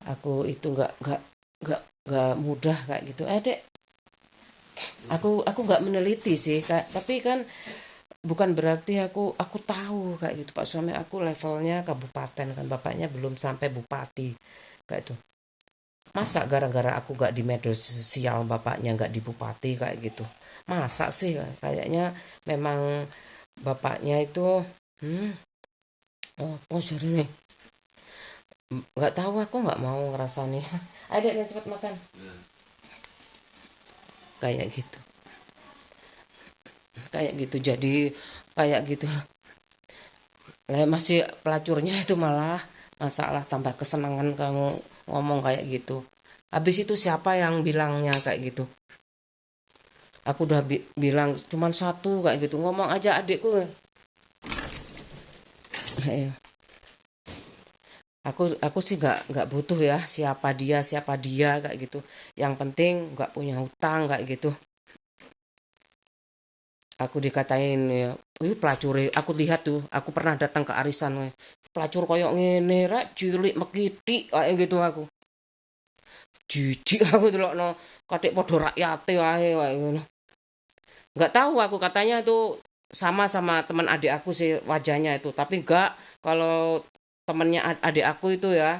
aku itu nggak mudah kayak gitu. Dek, aku nggak meneliti sih Kak, tapi kan bukan berarti aku tahu kayak gitu. Pak suami aku levelnya kabupaten kan, bapaknya belum sampai bupati kayak itu. Masa gara-gara aku gak di media sosial bapaknya gak di bupati kayak gitu? Masa sih? Kayaknya memang bapaknya itu oh sorry nih, nggak tahu, aku nggak mau ngerasa nih. Ada yang cepat makan kayak gitu, kayak gitu. Jadi kayak gitu masih pelacurnya itu malah masalah tambah kesenangan kamu ngomong kayak gitu. Habis itu siapa yang bilangnya kayak gitu? Aku udah bilang cuman satu kayak gitu, ngomong aja adikku. Eh, aku sih nggak butuh ya siapa dia kayak gitu. Yang penting nggak punya hutang kayak gitu. Aku dikatain ya, pelacur. Aku lihat tuh, aku pernah datang ke arisan, pelacur koyok ngene rek, cilik mekiti kayak gitu. Aku jijik aku delok no, katik podo rakyate wae wae ngono. Nggak tahu, aku katanya itu sama teman adik aku sih wajahnya itu, tapi nggak, kalau temennya adik aku itu ya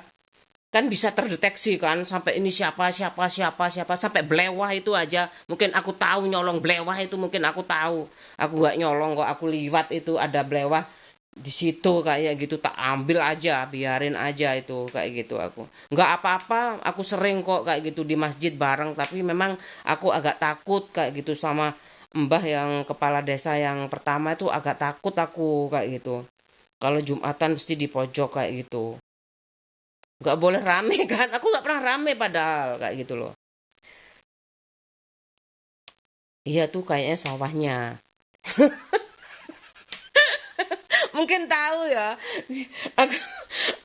kan bisa terdeteksi kan, sampai ini siapa sampai belewah itu aja mungkin aku tahu, nyolong belewah itu mungkin aku tahu. Aku nggak nyolong kok, aku liwat itu ada belewah di situ kayak gitu, tak ambil aja, biarin aja itu kayak gitu. Aku nggak apa-apa, aku sering kok kayak gitu di masjid bareng, tapi memang aku agak takut kayak gitu sama mbah yang kepala desa yang pertama itu agak takut aku kayak gitu. Kalau Jumatan mesti di pojok kayak gitu. Nggak boleh rame kan? Aku nggak pernah rame padahal kayak gitu loh. Iya tuh kayaknya sawahnya. Mungkin tahu ya. Aku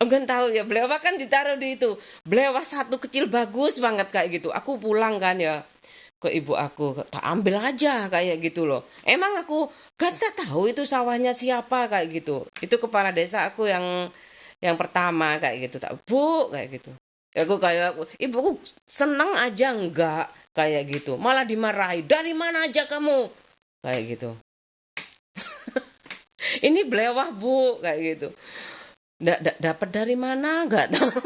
mungkin tahu ya. Belewah kan ditaruh di itu. Belewah satu kecil bagus banget kayak gitu. Aku pulang kan ya ke ibu aku, tak ambil aja kayak gitu loh. Emang aku gak tak tahu itu sawahnya siapa kayak gitu. Itu kepala desa aku yang pertama kayak gitu. Tak bu kayak gitu. Aku kayak ibuku seneng aja enggak kayak gitu. Malah dimarahi. Dari mana aja kamu? Kayak gitu. Ini belewah bu kayak gitu. Dapat dari mana? Enggak tahu.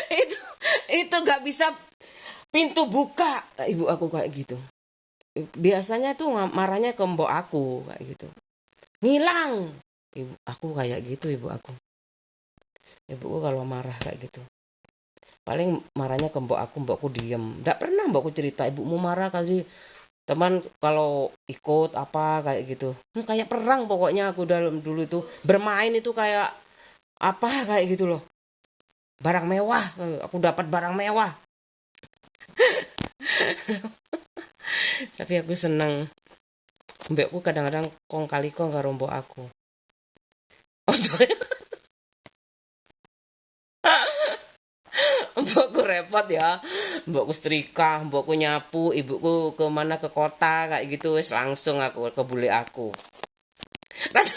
itu itu nggak bisa pintu buka. Ibu aku kayak gitu. Biasanya tuh marahnya ke mbok aku kayak gitu. Ngilang. Ibu aku kayak gitu ibu aku. Ibuku kalau marah kayak gitu. Paling marahnya ke mbokku diem. Nggak pernah mbokku cerita ibumu marah kali teman kalau ikut apa kayak gitu. Kayak perang pokoknya aku dalam dulu itu bermain itu kayak apa kayak gitu loh. Barang mewah, aku dapat barang mewah. Tapi aku seneng. Mbakku kadang-kadang kong kali kong karo mbok aku. Oh, mbokku repot ya. Mbokku setrika, mbokku nyapu, ibuku kemana ke kota kayak gitu wis langsung aku ke bule aku. Pas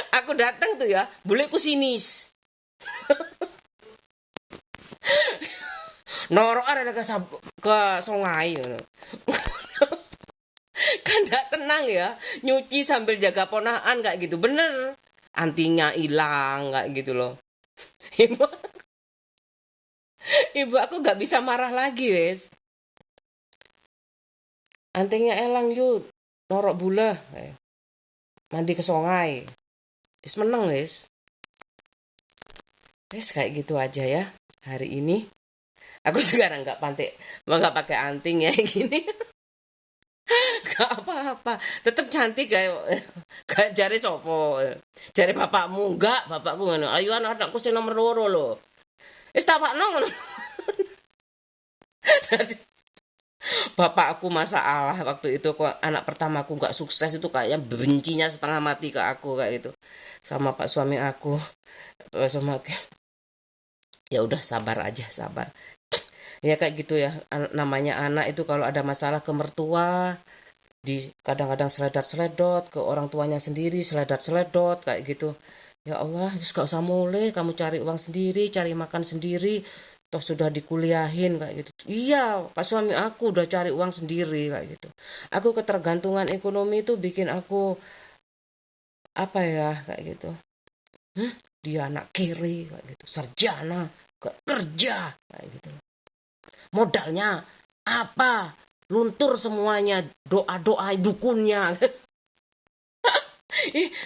aku datang tuh ya, buleku sinis. Norok ada ke sungai ngono. Kan gak tenang ya, nyuci sambil jaga ponakan kayak gitu. Bener. Antinya hilang kayak gitu loh. Ibu, ibu aku gak bisa marah lagi wes. Antingnya elang yuk, norok bulah. Mandi ke sungai. Wis meneng wes. Wes kayak gitu aja ya hari ini. Aku sekarang nggak pakai anting ya gini. Gak apa-apa. Tetap cantik kayak jari sopo. Jari bapakmu enggak, bapakku ngono. Ayo anakku sing nomor loro lho. Wis tawakno ngono. Bapakku masalah waktu itu kok anak pertamaku nggak sukses itu kayaknya bencinya setengah mati ke aku kayak gitu. Sama pak suami aku. Sama ya udah sabar aja, sabar. Ya kayak gitu ya. Namanya anak itu kalau ada masalah ke mertua, di kadang-kadang seledat-seledot ke orang tuanya sendiri, seledat-seledot kayak gitu. Ya Allah, gak usah mulai, kamu cari uang sendiri, cari makan sendiri, toh sudah dikuliahin kayak gitu. Iya, pas suami aku udah cari uang sendiri kayak gitu. Aku ketergantungan ekonomi itu bikin aku apa ya kayak gitu. Dia anak kiri kayak gitu, sarjana, gak kerja kayak gitu. Modalnya apa? Luntur semuanya, doa-doa dukunnya.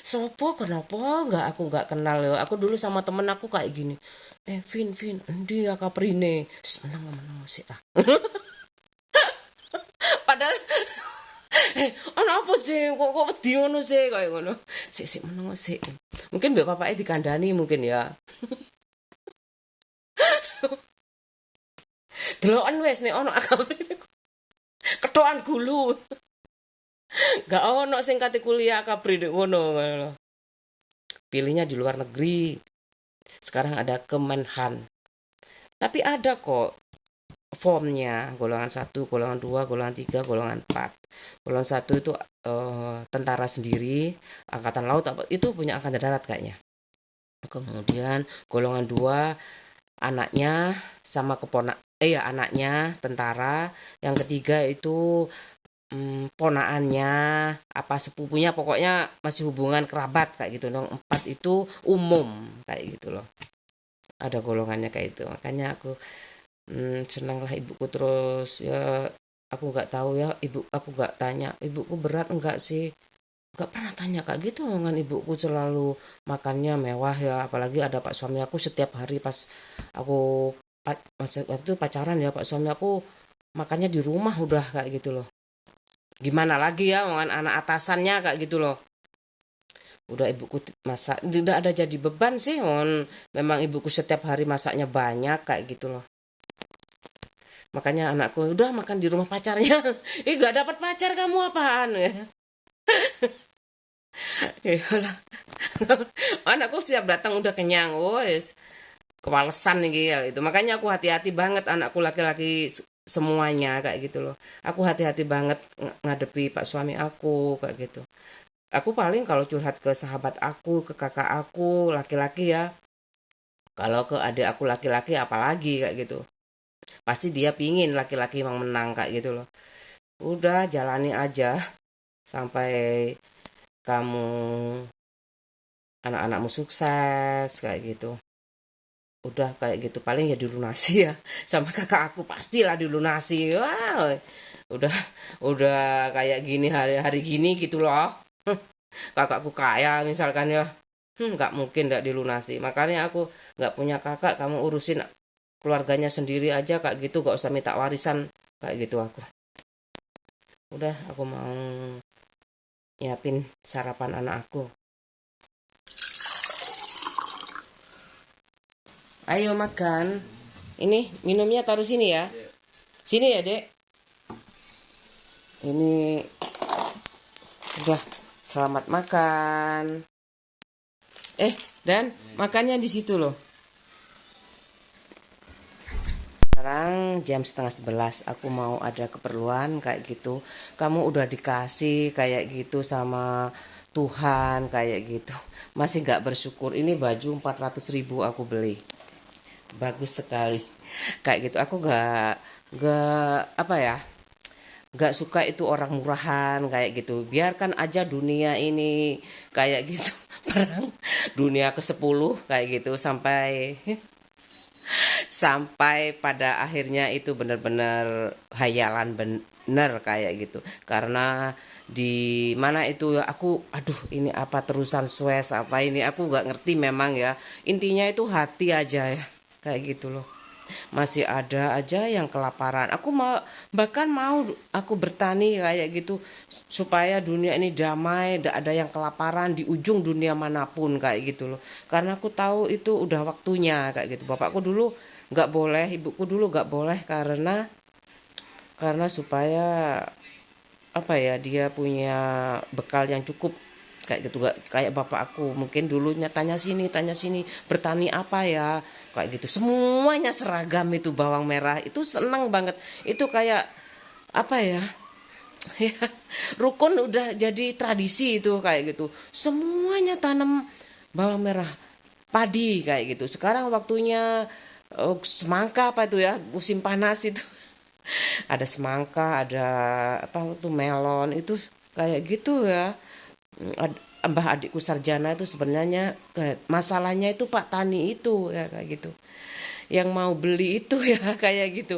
Sopo kenapa aku nggak kenal ya. Aku dulu sama temen aku kayak gini. Vin, endi ya kaprine? Menang sih lah. Padahal ana apa sih kok wedi ngono sih kayak ngono. Sik meneng sik. Mungkin mbak bapaknya dikandani mungkin ya. Deloken wis nek ono akaprine ketokan gulu. Gak ono sing kate kuliah kaprine ngono. Pilihnya di luar negeri. Sekarang ada Kemenhan. Tapi ada kok formnya golongan 1, golongan 2, golongan 3, golongan 4. Golongan 1 itu tentara sendiri, angkatan laut itu punya angkatan darat kayaknya. Kemudian golongan 2 anaknya sama ya anaknya tentara. Yang ketiga itu ponaannya apa sepupunya pokoknya masih hubungan kerabat kayak gitu dong. 4 itu umum kayak gitu loh. Ada golongannya kayak itu. Makanya aku senang lah ibuku terus ya aku nggak tahu ya aku nggak tanya ibuku berat enggak sih nggak pernah tanya kak gitu dengan ibuku selalu makannya mewah ya apalagi ada pak suami aku setiap hari pas aku waktu itu pacaran ya, Pak suami aku makannya di rumah udah kayak gitu loh. Gimana lagi ya, dengan anak atasannya kayak gitu loh. Udah ibuku masak, tidak ada jadi beban sih, memang ibuku setiap hari masaknya banyak kayak gitu loh. Makanya anakku udah makan di rumah pacarnya. Gak dapat pacar kamu apaan ya? Ya lah. Anakku setiap datang udah kenyang, wes kewalesan nih ya itu. Makanya aku hati-hati banget anakku laki-laki semuanya kayak gitu loh. Aku hati-hati banget ngadepi pak suami aku kayak gitu. Aku paling kalau curhat ke sahabat aku, ke kakak aku laki-laki ya. Kalau ke adik aku laki-laki apalagi kayak gitu. Pasti dia pingin laki-laki emang menang kayak gitu loh. Udah jalani aja sampai kamu anak-anakmu sukses kayak gitu. Udah kayak gitu paling ya dilunasi ya. Sama kakak aku pastilah dilunasi. Wow. Udah udah kayak gini hari-hari gini gitu loh. Kakakku kaya misalkan ya. Nggak mungkin nggak dilunasi. Makanya aku nggak punya kakak, kamu urusin keluarganya sendiri aja kayak gitu, nggak usah minta warisan kayak gitu aku. Udah aku mau nyiapin sarapan anak aku. Ayo makan. Ini minumnya taruh sini ya. Sini ya, Dek. Ini udah selamat makan. Dan makannya di situ loh. Sekarang jam 10:30, aku mau ada keperluan kayak gitu. Kamu udah dikasih kayak gitu sama Tuhan kayak gitu. Masih nggak bersyukur. Ini baju 400.000 aku beli. Bagus sekali. Kayak gitu. Aku nggak apa ya? Nggak suka itu orang murahan kayak gitu. Biarkan aja dunia ini kayak gitu. Perang dunia ke-10 kayak gitu sampai sampai pada akhirnya itu benar-benar hayalan bener kayak gitu. Karena di mana itu ya aku aduh ini apa terusan Suez apa ini aku nggak ngerti memang ya. Intinya itu hati aja ya kayak gitu loh. Masih ada aja yang kelaparan. Aku mau bahkan mau aku bertani kayak gitu supaya dunia ini damai, tidak ada yang kelaparan di ujung dunia manapun kayak gitu loh. Karena aku tahu itu udah waktunya kayak gitu. Bapakku dulu nggak boleh, ibuku dulu nggak boleh karena supaya apa ya dia punya bekal yang cukup kayak gitu gak kayak bapak aku mungkin dulunya tanya sini bertani apa ya kayak gitu semuanya seragam itu bawang merah itu seneng banget itu kayak apa ya ya rukun udah jadi tradisi itu kayak gitu semuanya tanam bawang merah padi kayak gitu sekarang waktunya semangka apa itu ya musim panas itu ada semangka ada apa itu melon itu kayak gitu ya. Mbah adikku sarjana itu sebenarnya masalahnya itu Pak Tani itu ya kayak gitu. Yang mau beli itu ya kayak gitu.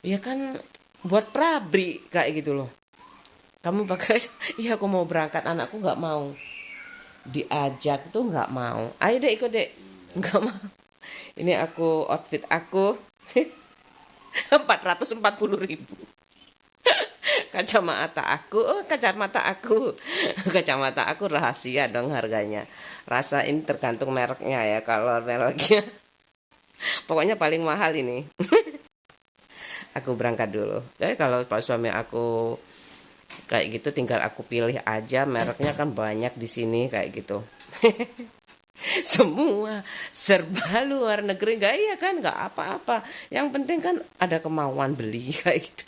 Ya kan buat pabrik kayak gitu loh. Kamu pakai, iya aku mau berangkat anakku nggak mau diajak tuh nggak mau. Ayo dek ikut dek, nggak mau. Ini aku outfit aku 440.000. Kacamata aku rahasia dong harganya. Rasa ini tergantung mereknya ya. Kalau mereknya pokoknya paling mahal ini. Aku berangkat dulu. Jadi kalau pak suami aku kayak gitu tinggal aku pilih aja mereknya kan banyak di sini kayak gitu. Semua serba luar negeri enggak iya kan enggak apa-apa. Yang penting kan ada kemauan beli kayak gitu.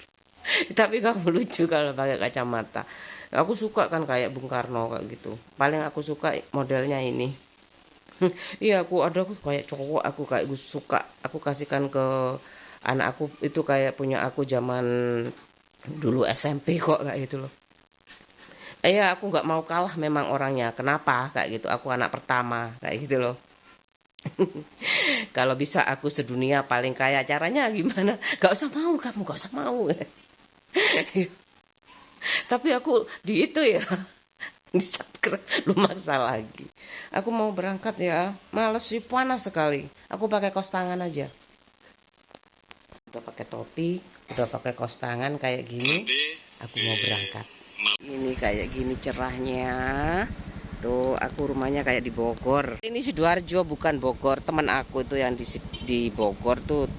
Tapi kamu lucu kalau pakai kacamata. Aku suka kan kayak Bung Karno kayak gitu. Paling aku suka modelnya ini. Iya aku kayak cowok aku kayak suka. Aku kasihkan ke anak aku itu kayak punya aku zaman dulu SMP kok kayak gitu loh. Iya aku nggak mau kalah memang orangnya. Kenapa kayak gitu? Aku anak pertama kayak gitu loh. Kalau bisa aku sedunia paling kaya caranya gimana? Gak usah mau kamu, gak usah mau. Tapi aku di itu ya di subscribe lu maksa lagi. Aku mau berangkat ya, males sih panas sekali. Aku pakai kos tangan aja. udah pakai topi, udah pakai kaos tangan kayak gini, aku mau berangkat. Ini kayak gini cerahnya. Tuh, aku rumahnya kayak di Bogor. Ini Sidoarjo bukan Bogor. Teman aku itu yang di Bogor tuh,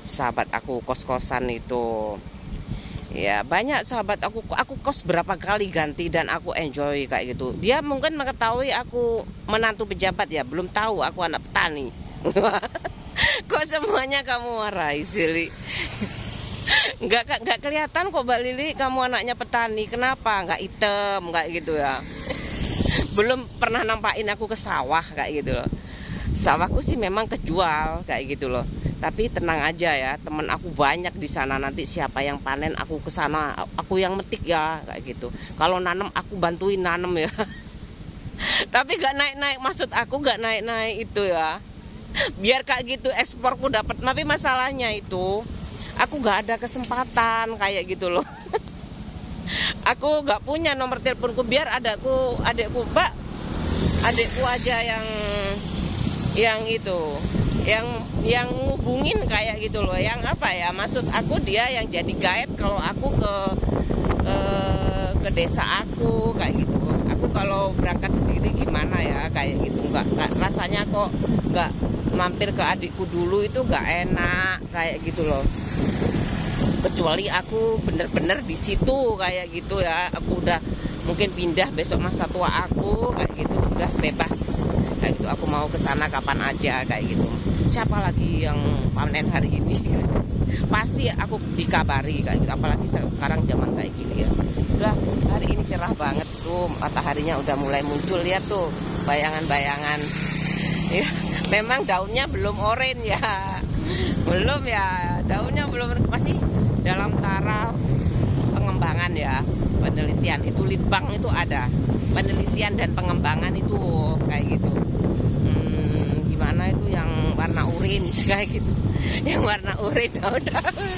sahabat aku kos-kosan itu. Ya, banyak sahabat aku kos berapa kali ganti dan aku enjoy kayak gitu. Dia mungkin mengetahui aku menantu pejabat ya, belum tahu aku anak petani. Kok semuanya kamu marahi, Sili? Nggak kelihatan kok Mbak Lili kamu anaknya petani. Kenapa? Nggak hitam, nggak gitu ya. Belum pernah nampakin aku ke sawah kayak gitu loh. Sawahku sih memang kejual kayak gitu loh. Tapi tenang aja ya, temen aku banyak di sana. Nanti siapa yang panen aku ke sana, aku yang metik ya kayak gitu. Kalau nanam aku bantuin nanam ya. Tapi gak naik-naik, maksud aku gak naik-naik itu ya. Biar kayak gitu eksporku dapat. Tapi masalahnya itu aku gak ada kesempatan kayak gitu loh. Aku gak punya nomor teleponku, biar adikku, Mbak, adikku aja yang itu, yang ngubungin kayak gitu loh. Yang apa ya, maksud aku dia yang jadi guide kalau aku ke desa aku kayak gitu. Aku kalau berangkat sendiri gimana ya kayak gitu, nggak rasanya kok nggak mampir ke adikku dulu, itu nggak enak kayak gitu loh. Kecuali aku bener-bener di situ kayak gitu ya, aku udah mungkin pindah besok masa tua aku kayak gitu, udah bebas kayak gitu, aku mau ke sana kapan aja kayak gitu. Siapa lagi yang panen hari ini? Pasti aku dikabari kayak gitu, apalagi sekarang zaman kayak gini ya. Udah hari ini cerah banget tuh, mataharinya udah mulai muncul, lihat tuh bayangan-bayangan. Ya, memang daunnya belum oranye ya. Belum ya, daunnya belum, masih dalam taraf pengembangan ya, penelitian. Itu litbang itu ada penelitian dan pengembangan itu kayak gitu. Gimana itu yang warna orange kayak gitu, yang warna orange daun-daun.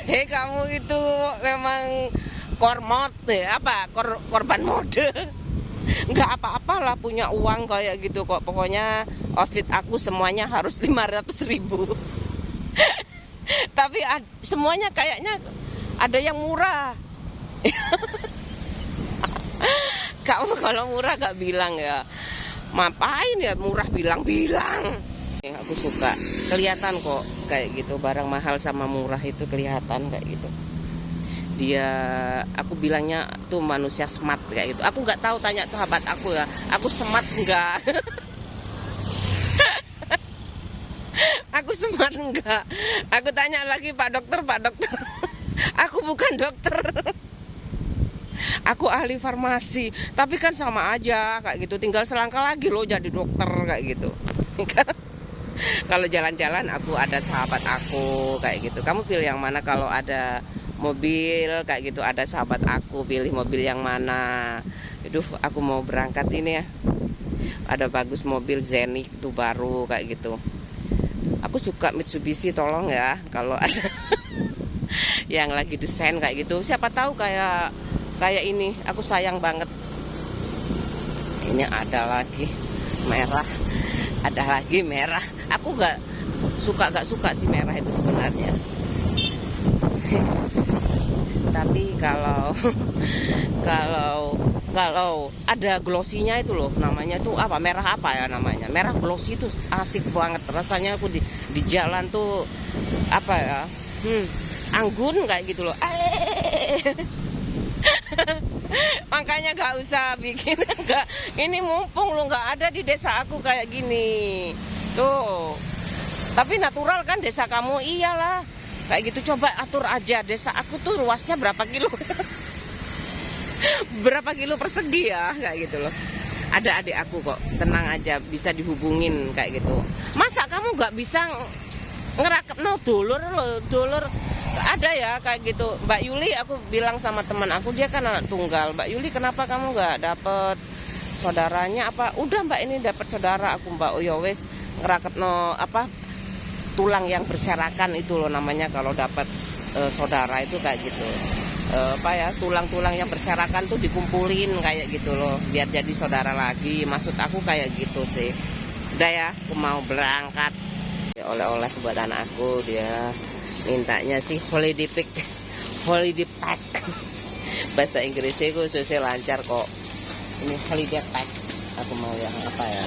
Kamu itu memang kormot ya, apa korban mode. Nggak apa-apalah punya uang kayak gitu kok. Pokoknya outfit aku semuanya harus 500.000. Tapi semuanya kayaknya ada yang murah. Kamu kalau murah gak bilang ya. Ngapain ya murah bilang-bilang. Aku suka, kelihatan kok kayak gitu, barang mahal sama murah itu kelihatan kayak gitu. Dia, aku bilangnya tuh manusia smart kayak gitu. Aku nggak tahu, tanya sahabat aku ya, aku smart enggak? Aku smart enggak? Aku tanya lagi, Pak Dokter, aku bukan dokter. Aku ahli farmasi, tapi kan sama aja kayak gitu, tinggal selangkah lagi loh jadi dokter kayak gitu. Kalau jalan-jalan aku ada sahabat aku kayak gitu. Kamu pilih yang mana kalau ada mobil kayak gitu, ada sahabat aku, pilih mobil yang mana? Aduh, aku mau berangkat ini ya. Ada bagus mobil Zenith itu baru kayak gitu. Aku suka Mitsubishi, tolong ya kalau ada yang lagi desain kayak gitu. Siapa tahu kayak ini, aku sayang banget. Ini ada lagi merah, ada lagi merah. Aku gak suka sih merah itu sebenarnya. Tapi kalau ada glossinya itu loh, namanya tuh apa, merah apa ya namanya, merah glossy itu asik banget rasanya. Aku di jalan tuh apa ya, anggun kayak gitu loh. Makanya gak usah bikin, enggak, ini mumpung lo nggak ada di desa aku kayak gini tuh. Tapi natural kan desa kamu, iyalah kayak gitu. Coba atur aja, desa aku tuh luasnya berapa kilo berapa kilo persegi ya kayak gitu loh. Ada adik aku kok, tenang aja, bisa dihubungin kayak gitu. Masa kamu nggak bisa ngerakep no dulur ada ya kayak gitu. Mbak Yuli, aku bilang sama teman aku, dia kan anak tunggal. Mbak Yuli, kenapa kamu nggak dapet saudaranya apa? Udah Mbak, ini dapet saudara aku Mbak. Oh ya wes, ngerakep no apa, tulang yang berserakan itu loh namanya kalau dapat saudara itu kayak gitu. Apa ya, tulang-tulang yang berserakan tuh dikumpulin kayak gitu loh, biar jadi saudara lagi. Maksud aku kayak gitu sih. Udah ya, aku mau berangkat. Ya, oleh-oleh buat anak aku, dia Mintanya sih holiday pack. Holiday pack. Bahasa Inggrisnya khususnya lancar kok. Ini holiday pack. Aku mau yang apa ya?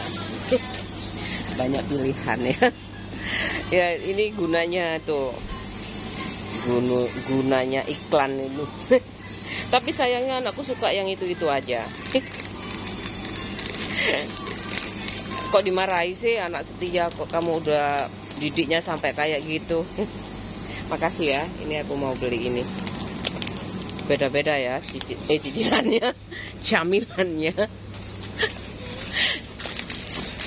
Banyak pilihan ya. Ya ini gunanya tuh. Gunanya iklan ini. Tapi sayangnya anakku suka yang itu-itu aja. Kok dimarahi sih anak setia, kok kamu udah didiknya sampai kayak gitu. Makasih ya, ini aku mau beli ini. Beda-beda ya cicilannya, camilannya.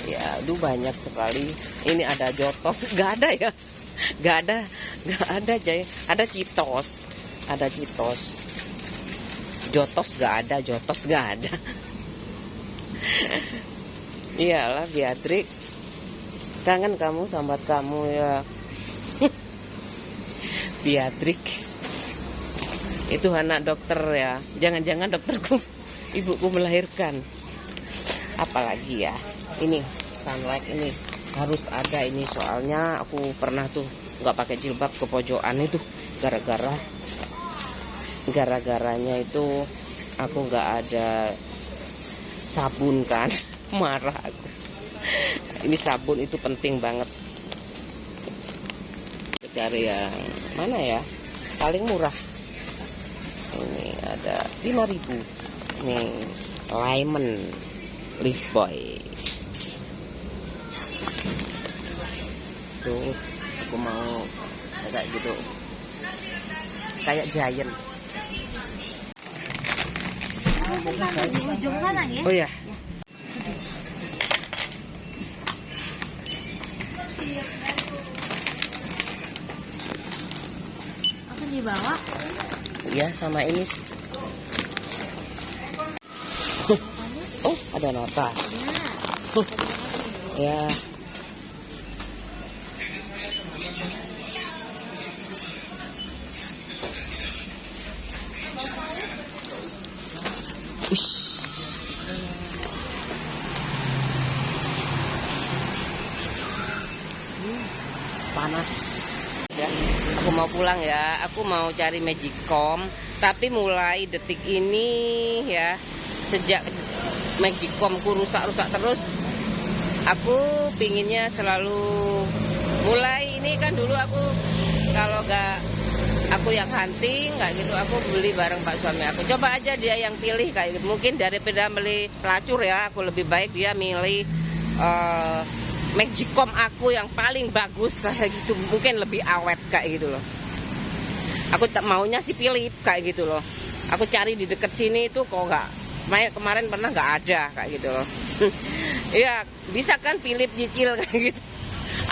Ya, aduh banyak sekali. Ini ada Jotos, nggak ada ya? Nggak ada Jay. Ada Citos, Jotos nggak ada, Jotos nggak ada. Iyalah Beatrix, kangen kamu sambat kamu ya. Beatrix itu anak dokter ya, jangan-jangan dokterku ibuku melahirkan. Apalagi ya, ini sunlight ini harus ada ini, soalnya aku pernah tuh nggak pakai jilbab ke pojokan itu gara-garanya itu aku nggak ada sabun kan. Marah aku. Ini sabun itu penting banget. Cari yang mana ya, paling murah. Ini ada 5.000. Ini lemon leaf boy. Tuh aku mau kayak gitu, kayak Giant. Oh ya. Apa dibawa? Ya sama ini. Oh ada nota. Ya. Ush. Panas ya. Aku mau pulang ya. Aku mau cari Magicom. Tapi mulai detik ini ya, sejak Magicomku rusak-rusak terus, aku pinginnya selalu mulai ini kan. Dulu aku kalau nggak aku yang hunting kayak gitu, aku beli bareng pak suami aku. Coba aja dia yang pilih kayak gitu. Mungkin daripada beli pelacur ya, aku lebih baik dia milih Magicom aku yang paling bagus kayak gitu. Mungkin lebih awet kayak gitu loh. Aku tak maunya si Philip kayak gitu loh. Aku cari di dekat sini itu kok nggak. Kemarin pernah nggak ada kayak gitu loh. Iya bisa kan Philip nyicil kayak gitu.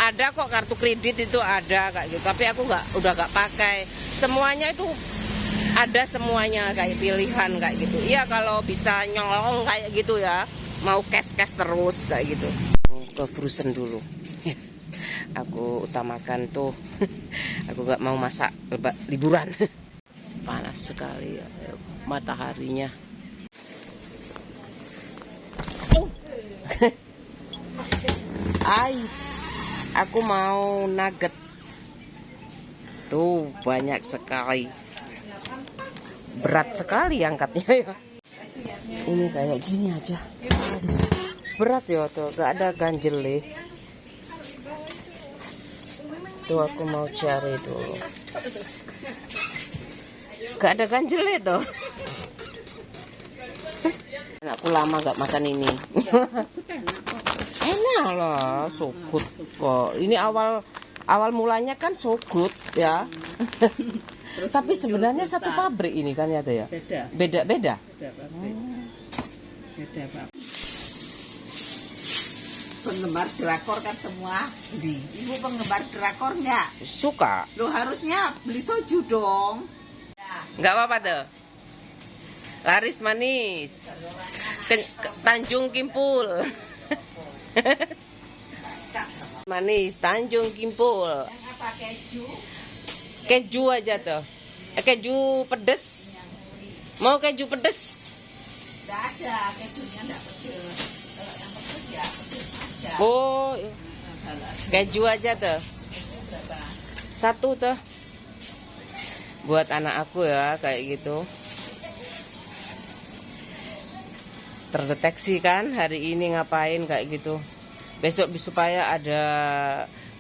Ada kok kartu kredit itu ada kayak gitu. Tapi aku udah nggak pakai. Semuanya itu ada semuanya kayak pilihan kayak gitu. Iya kalau bisa nyolong kayak gitu ya. Mau cash terus kayak gitu. Ke Frozen dulu. Aku utamakan tuh. Aku nggak mau masak liburan. Panas sekali ya, mataharinya. Ice. Aku mau nugget. Tuh banyak sekali. Berat sekali angkatnya ya. Ini kayak gini aja. Berat ya tuh, gak ada ganjel. Tuh aku mau cari dulu. Gak ada ganjel tuh. Aku lama gak makan ini. Enak lah, so good kok. Ini awal mulanya kan so good ya. Tapi sebenarnya satu pabrik ini kan ya tuh ya. Beda. Beda Pak. Penggemar drakor kan semua. Ibu penggemar drakor nggak? Suka. Lo harusnya beli soju dong. Nggak apa-apa tuh. Laris manis. Tanjung Kimpul. Manis Tanjung Kimpul. Yang apa keju? Keju aja tuh. Keju pedes. Mau keju pedes? Nggak ada, kejunya nggak pedes. Kalau yang pedes ya pedes aja. Oh, keju aja tuh. Keju berapa? Satu tuh. buat anak aku ya kayak gitu. Terdeteksi kan hari ini ngapain kayak gitu. Besok supaya ada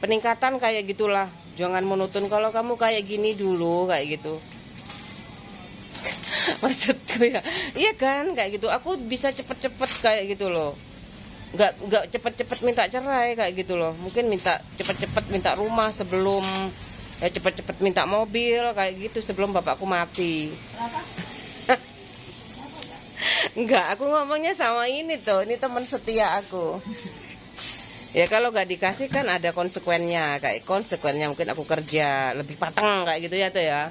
peningkatan kayak gitulah. Jangan monoton kalau kamu kayak gini dulu kayak gitu. Maksudku ya, iya kan kayak gitu. Aku bisa cepet-cepet kayak gitu loh. Nggak cepet-cepet minta cerai kayak gitu loh. Mungkin minta cepet-cepet minta rumah sebelum ya cepet-cepet minta mobil kayak gitu sebelum bapakku mati. Kenapa? Enggak, aku ngomongnya sama ini tuh. Ini teman setia aku. Ya kalau nggak dikasih kan ada konsekuennya. Kayak konsekuennya mungkin aku kerja lebih pateng kayak gitu ya tuh ya.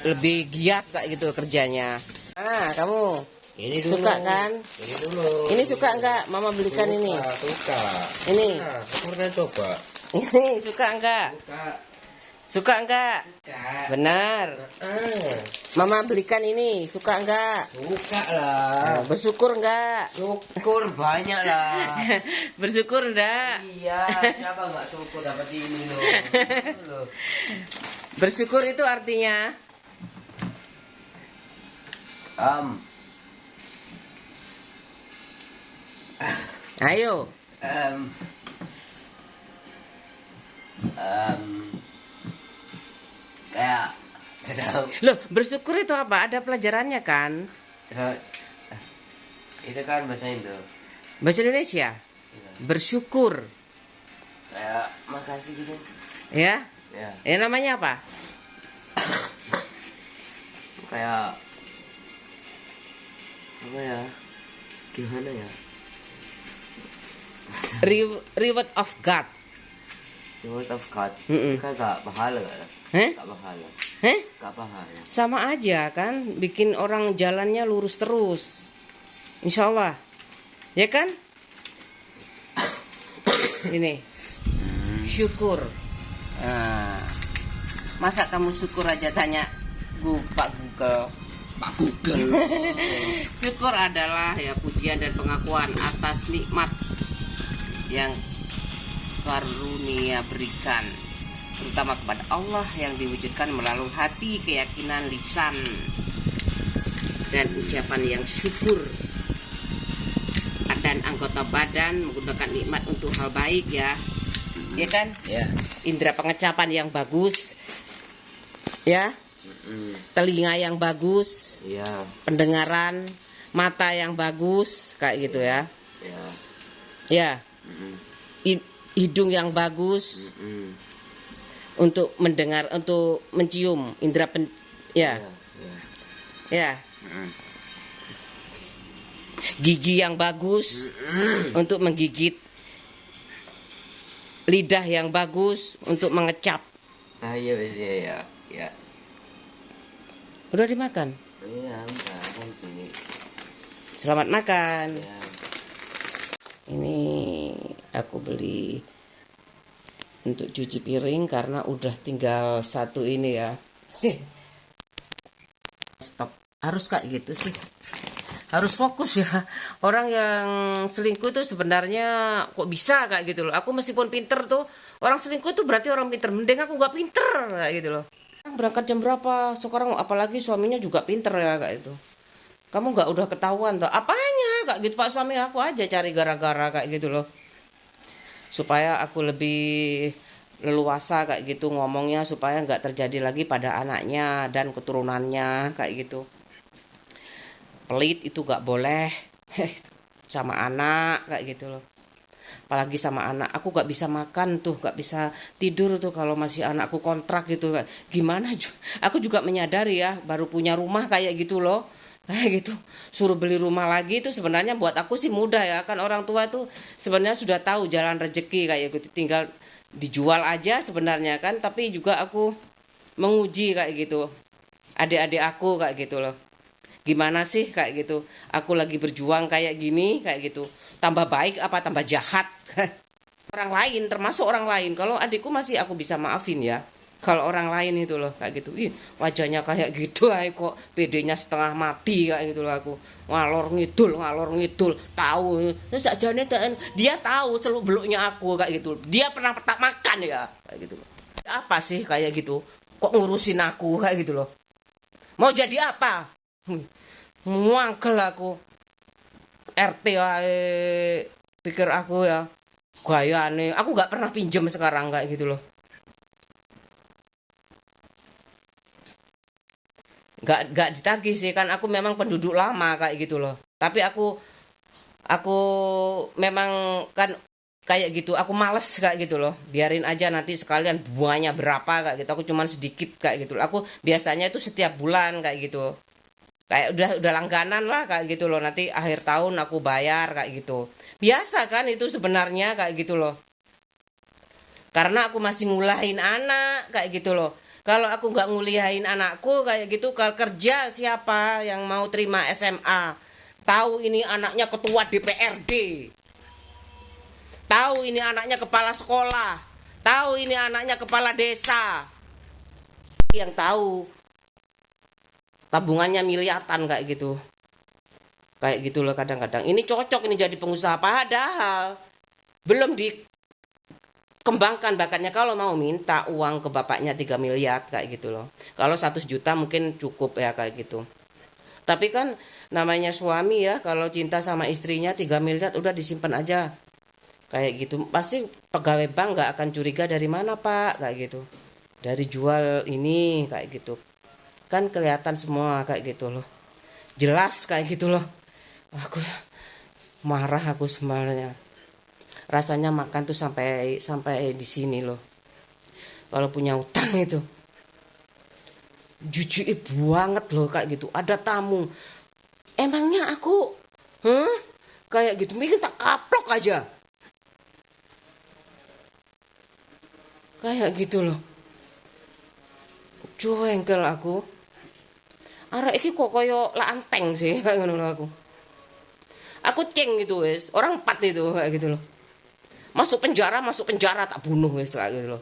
Lebih giat kayak gitu kerjanya. Ah, kamu Ini dulu. suka kan? Ini dulu. Ini suka enggak? Mama belikan ini. Suka. Ini. Nah, aku pernah coba. Ini suka enggak? Suka. Suka enggak? Suka. Benar. Mama belikan ini. Suka enggak? Suka lah. Bersyukur enggak? Syukur banyak lah. Bersyukur enggak? Iya, siapa nggak syukur dapat ini loh. Bersyukur itu artinya ayo. Kayak nggak tahu. Loh, bersyukur itu apa? Ada pelajarannya kan? Itu kan bahasa Indo. Bahasa Indonesia. Bersyukur. Kayak makasih gitu. Ya? Ya. Ya namanya apa? Kayak apa ya? Gimana ya? Reward of God. Reward of God. Mm-mm. Kan gak pahala gak? Heh? Gak pahala. Heh? Gak pahala. Sama aja kan? Bikin orang jalannya lurus terus. Insya Allah. Ya kan? Ini. Syukur. Nah, masa kamu syukur aja tanya Pak Google. Pak Google. Syukur adalah ya pujian dan pengakuan atas nikmat yang karunia berikan, terutama kepada Allah yang diwujudkan melalui hati, keyakinan, lisan, dan ucapan yang syukur. Dan anggota badan menggunakan nikmat untuk hal baik ya. Ya kan? Ya. Indera pengecapan yang bagus. Ya. Telinga yang bagus. Iya. Pendengaran, mata yang bagus kayak gitu ya. Ya. Ya. Hidung yang bagus untuk mendengar, untuk mencium, indera ya. Ya. Gigi yang bagus untuk menggigit. Lidah yang bagus untuk mengecap. Ah iya ya. Ya. Udah dimakan? Iya, enggak ini. Selamat makan. Ya. Ini aku beli untuk cuci piring karena udah tinggal satu ini ya. Stop. Harus kayak gitu sih. Harus fokus ya. Orang yang selingkuh tuh sebenarnya kok bisa kayak gitu loh. Aku meskipun pinter tuh, orang selingkuh tuh berarti orang pinter. Mending aku gak pinter kayak gitu loh. Berangkat jam berapa? Sekarang apalagi suaminya juga pinter ya kayak itu. Kamu gak udah ketahuan tuh. Apanya kayak gitu, Pak suami aku aja cari gara-gara kayak gitu loh. Supaya aku lebih leluasa kayak gitu ngomongnya, supaya nggak terjadi lagi pada anaknya dan keturunannya kayak gitu. Pelit itu gak boleh sama anak kayak gitu loh. Apalagi sama anak, aku gak bisa makan tuh, gak bisa tidur tuh kalau masih anakku kontrak gitu. Gimana? Aku juga menyadari ya, baru punya rumah kayak gitu loh, kayak gitu. Suruh beli rumah lagi itu sebenarnya buat aku sih mudah ya, kan orang tua tuh sebenarnya sudah tahu jalan rezeki kayak gitu, tinggal dijual aja sebenarnya kan. Tapi juga aku menguji kayak gitu, adik-adik aku kayak gitu loh. Gimana sih kayak gitu, aku lagi berjuang kayak gini kayak gitu, tambah baik apa tambah jahat. Orang lain, termasuk orang lain. Kalau adikku masih aku bisa maafin ya. Kalau orang lain itu loh kayak gitu, ih wajahnya kayak gitu ay, kok pedenya setengah mati kayak gitu loh. Aku ngalor ngidul tahu terus sajane dia tahu seluk beluknya aku kayak gitu. Dia pernah tak makan ya kayak gitu. Apa sih kayak gitu, kok ngurusin aku kayak gitu loh. Mau jadi apa? Muangkel aku. RT ae pikir aku ya. Gayane, aku nggak pernah pinjem sekarang kayak gitu loh. Nggak ditagih sih kan aku memang penduduk lama kayak gitu loh. Tapi aku memang kan kayak gitu. Aku males kayak gitu loh. Biarin aja nanti sekalian buahnya berapa kayak gitu. Aku cuman sedikit kayak gitu loh. Aku biasanya itu setiap bulan kayak gitu. Kayak udah langganan lah kayak gitu loh. Nanti akhir tahun aku bayar kayak gitu. Biasa kan itu sebenarnya kayak gitu loh. Karena aku masih ngulahin anak kayak gitu loh. Kalau aku nggak nguliahin anakku kayak gitu, kalau kerja siapa yang mau terima SMA? Tahu ini anaknya ketua DPRD. Tahu ini anaknya kepala sekolah. Tahu ini anaknya kepala desa. Yang tahu tabungannya miliatan kayak gitu. Kayak gitu loh kadang-kadang. Ini cocok ini jadi pengusaha padahal belum dikembangkan bakatnya. Kalau mau minta uang ke bapaknya 3 miliar kayak gitu loh. Kalau 100 juta mungkin cukup ya kayak gitu. Tapi kan namanya suami ya, kalau cinta sama istrinya 3 miliar udah disimpan aja. Kayak gitu. Pasti pegawai bank nggak akan curiga dari mana Pak, kayak gitu. Dari jual ini kayak gitu. Kan kelihatan semua kayak gitu loh. Jelas kayak gitu loh. Aku marah aku sebenarnya. Rasanya makan tuh sampai di sini loh. Kalau punya utang itu. Jujur banget loh kayak gitu. Ada tamu. Emangnya aku kayak gitu bikin tak kaplok aja. Kayak gitu loh. Cuengkel aku. Arek iki kok koyo lanteng sih kayak ngono aku. Aku ceng gitu wis, orang 4 itu kayak gitu loh. Masuk penjara tak bunuh wis kayak gitu loh.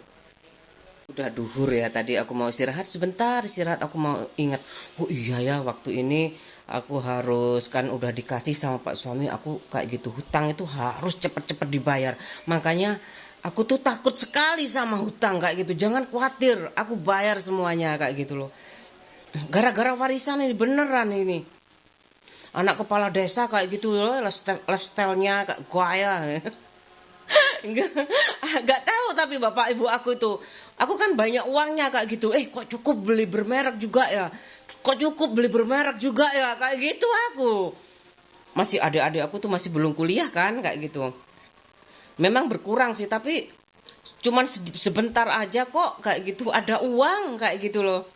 Udah duhur ya tadi aku mau istirahat sebentar, istirahat aku mau ingat. Oh iya ya waktu ini aku harus kan udah dikasih sama Pak suami aku kayak gitu. Hutang itu harus cepet-cepet dibayar. Makanya aku tuh takut sekali sama hutang kayak gitu. Jangan khawatir, aku bayar semuanya kayak gitu loh. Gara-gara warisan ini beneran ini. Anak kepala desa kayak gitu loh, lifestyle-nya kayak gaya. Enggak tahu tapi bapak ibu aku itu. Aku kan banyak uangnya kayak gitu. Kok cukup beli bermerek juga ya? Kok cukup beli bermerek juga ya? Kayak gitu aku. Masih adik-adik aku tuh masih belum kuliah kan kayak gitu. Memang berkurang sih tapi cuman sebentar aja kok kayak gitu ada uang kayak gitu loh.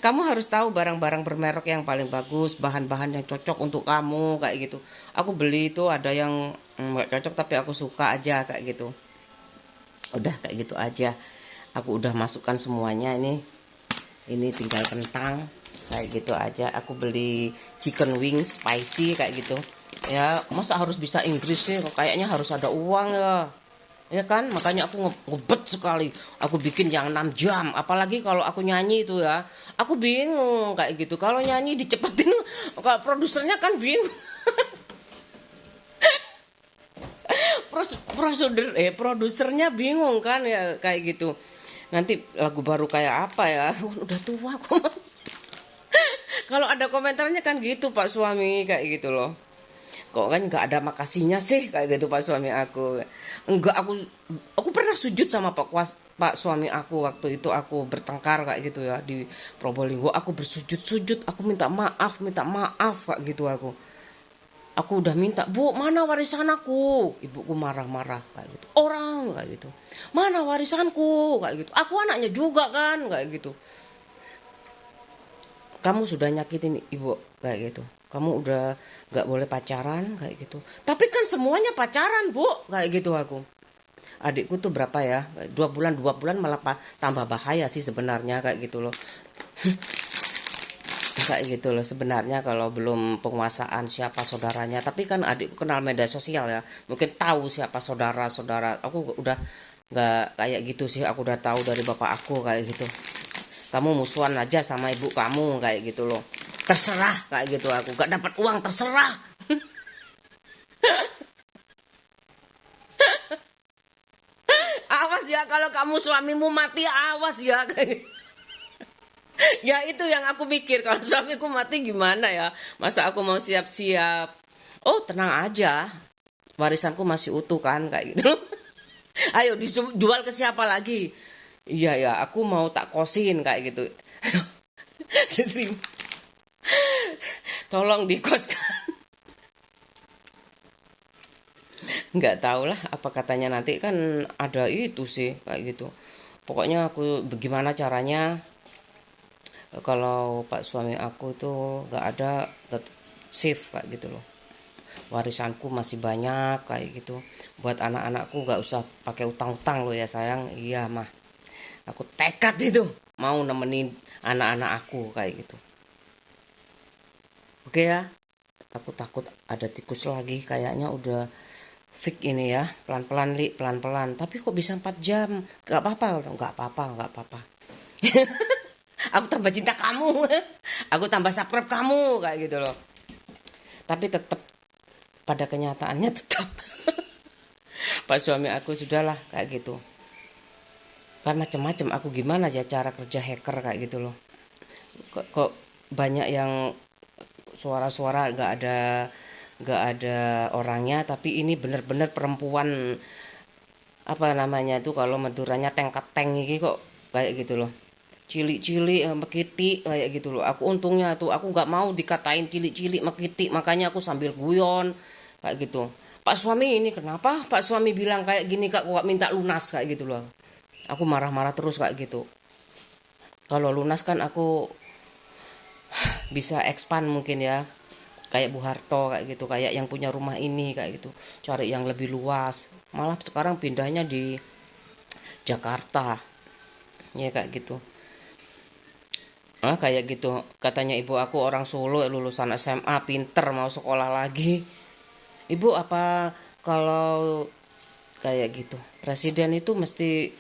Kamu harus tahu barang-barang bermerek yang paling bagus, bahan-bahan yang cocok untuk kamu kayak gitu. Aku beli itu ada yang nggak cocok tapi aku suka aja kayak gitu. Udah kayak gitu aja. Aku udah masukkan semuanya ini. Ini tinggal kentang kayak gitu aja. Aku beli chicken wing spicy kayak gitu. Ya, masa harus bisa Inggris sih? Kayaknya harus ada uang ya. Ya kan, makanya aku ngebet sekali. Aku bikin yang 6 jam. Apalagi kalau aku nyanyi itu ya. Aku bingung kayak gitu. Kalau nyanyi dicepetin, kalau produsernya kan bingung. Produsernya bingung kan ya kayak gitu. Nanti lagu baru kayak apa ya? Udah tua aku. Kalau ada komentarnya kan gitu Pak suami kayak gitu loh. Kok kan nggak ada makasihnya sih kayak gitu Pak suami aku. Enggak aku pernah sujud sama Pak suami aku waktu itu aku bertengkar kayak gitu ya di Probolinggo. Aku bersujud-sujud, aku minta maaf kayak gitu aku. Aku udah minta, "Bu, mana warisan aku?" Ibuku marah-marah kayak gitu. Orang kayak gitu. "Mana warisanku?" kayak gitu. Aku anaknya juga kan kayak gitu. Kamu sudah nyakitin ibu kayak gitu. Kamu udah gak boleh pacaran kayak gitu. Tapi kan semuanya pacaran bu kayak gitu aku. Adikku tuh berapa ya? 2 bulan malah tambah bahaya sih sebenarnya kayak gitu loh. Kayak gitu loh sebenarnya kalau belum penguasaan siapa saudaranya. Tapi kan adikku kenal media sosial ya. Mungkin tahu siapa saudara-saudara. Aku udah nggak kayak gitu sih. Aku udah tahu dari bapak aku kayak gitu. Kamu musuhan aja sama ibu kamu kayak gitu loh. Terserah kayak gitu aku. Gak dapat uang terserah. Awas ya kalau kamu suamimu mati, awas ya. Ya itu yang aku pikir, kalau suamiku mati gimana ya? Masa aku mau siap-siap? Oh, tenang aja. Warisanku masih utuh kan kayak gitu. Ayo dijual ke siapa lagi? Iya ya, aku mau tak kosin kayak gitu. Diterima. Tolong dikoskan. Nggak tahu lah apa katanya nanti, kan ada itu sih kayak gitu. Pokoknya aku bagaimana caranya kalau pak suami aku itu nggak ada, tetap safe kayak gitu loh. Warisanku masih banyak kayak gitu. Buat anak-anakku nggak usah pakai utang-utang loh ya sayang. Iya mah. Aku tekad itu mau nemenin anak-anak aku kayak gitu. Oke ya. Aku takut ada tikus lagi, kayaknya udah fix ini ya. Pelan-pelan Li, pelan-pelan. Tapi kok bisa 4 jam? Gak apa-apa, gak apa-apa, gak apa-apa. Aku tambah cinta kamu. Aku tambah subscribe kamu kayak gitu loh. Tapi tetap pada kenyataannya tetap pak suami aku sudahlah kayak gitu. Kan macam-macam aku gimana ya cara kerja hacker kayak gitu loh. Kok banyak yang suara-suara nggak ada orangnya, tapi ini bener-bener perempuan, apa namanya itu kalau Maduranya tengkateng iki kok kayak gitu loh. Cilik-cilik mekiti kayak gitu loh. Aku untungnya tuh aku nggak mau dikatain cilik-cilik mekiti, makanya aku sambil guyon kayak gitu. Pak suami ini kenapa Pak suami bilang kayak gini kak, kok minta lunas kayak gitu loh. Aku marah-marah terus kayak gitu. Kalau lunas kan aku bisa expand mungkin ya, kayak Bu Harto kayak gitu, kayak yang punya rumah ini kayak gitu, cari yang lebih luas. Malah sekarang pindahnya di Jakarta ya kayak gitu. Kayak gitu katanya ibu aku, orang Solo lulusan SMA pinter mau sekolah lagi. Ibu apa kalau kayak gitu presiden itu mesti,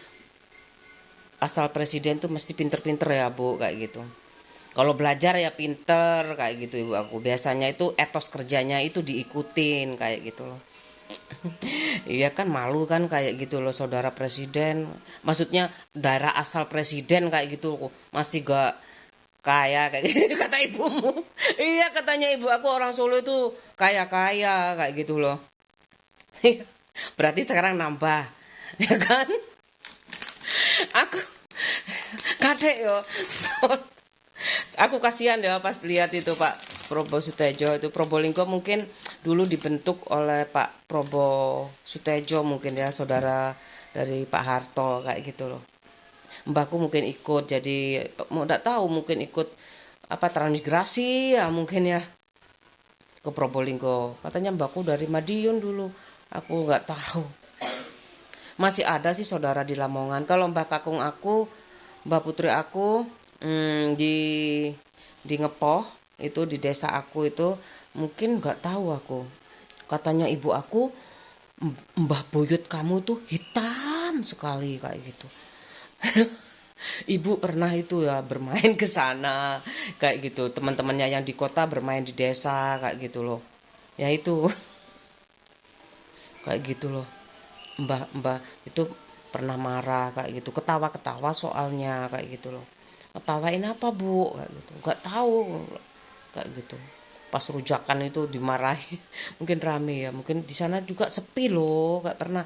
asal presiden tuh mesti pinter-pinter ya Bu kayak gitu. Kalau belajar ya pinter kayak gitu ibu aku. Biasanya itu etos kerjanya itu diikutin kayak gitu loh. Iya kan malu kan kayak gitu loh saudara presiden. Maksudnya daerah asal presiden kayak gitu masih gak kaya kayak gitu kata ibumu. Iya katanya ibu aku orang Solo itu kaya-kaya kayak gitu loh. Berarti sekarang nambah. Ya kan? Aku kadek yo. Aku kasihan ya pas lihat itu Pak Probo Sutejo itu. Probolinggo mungkin dulu dibentuk oleh Pak Probo Sutejo mungkin ya, saudara dari Pak Harto kayak gitu loh. Mbakku mungkin ikut, jadi mau enggak tahu mungkin ikut apa transmigrasi ya mungkin ya ke Probolinggo. Katanya mbakku dari Madiun dulu. Aku nggak tahu. Masih ada sih saudara di Lamongan. Kalau Mbak Kakung aku, Mbak Putri aku di Ngepoh itu di desa aku itu mungkin nggak tahu aku. Katanya ibu aku, Mbah Boyot kamu tuh hitam sekali kayak gitu. Ibu pernah itu ya bermain ke sana kayak gitu. Teman-temannya yang di kota bermain di desa kayak gitu loh. Ya itu kayak gitu loh. Mbah itu pernah marah kayak gitu, ketawa-ketawa soalnya kayak gitu loh. Ketawain apa Bu kayak gitu, nggak tahu kayak gitu. Pas rujakan itu dimarahi. Mungkin rame ya, mungkin di sana juga sepi loh, nggak pernah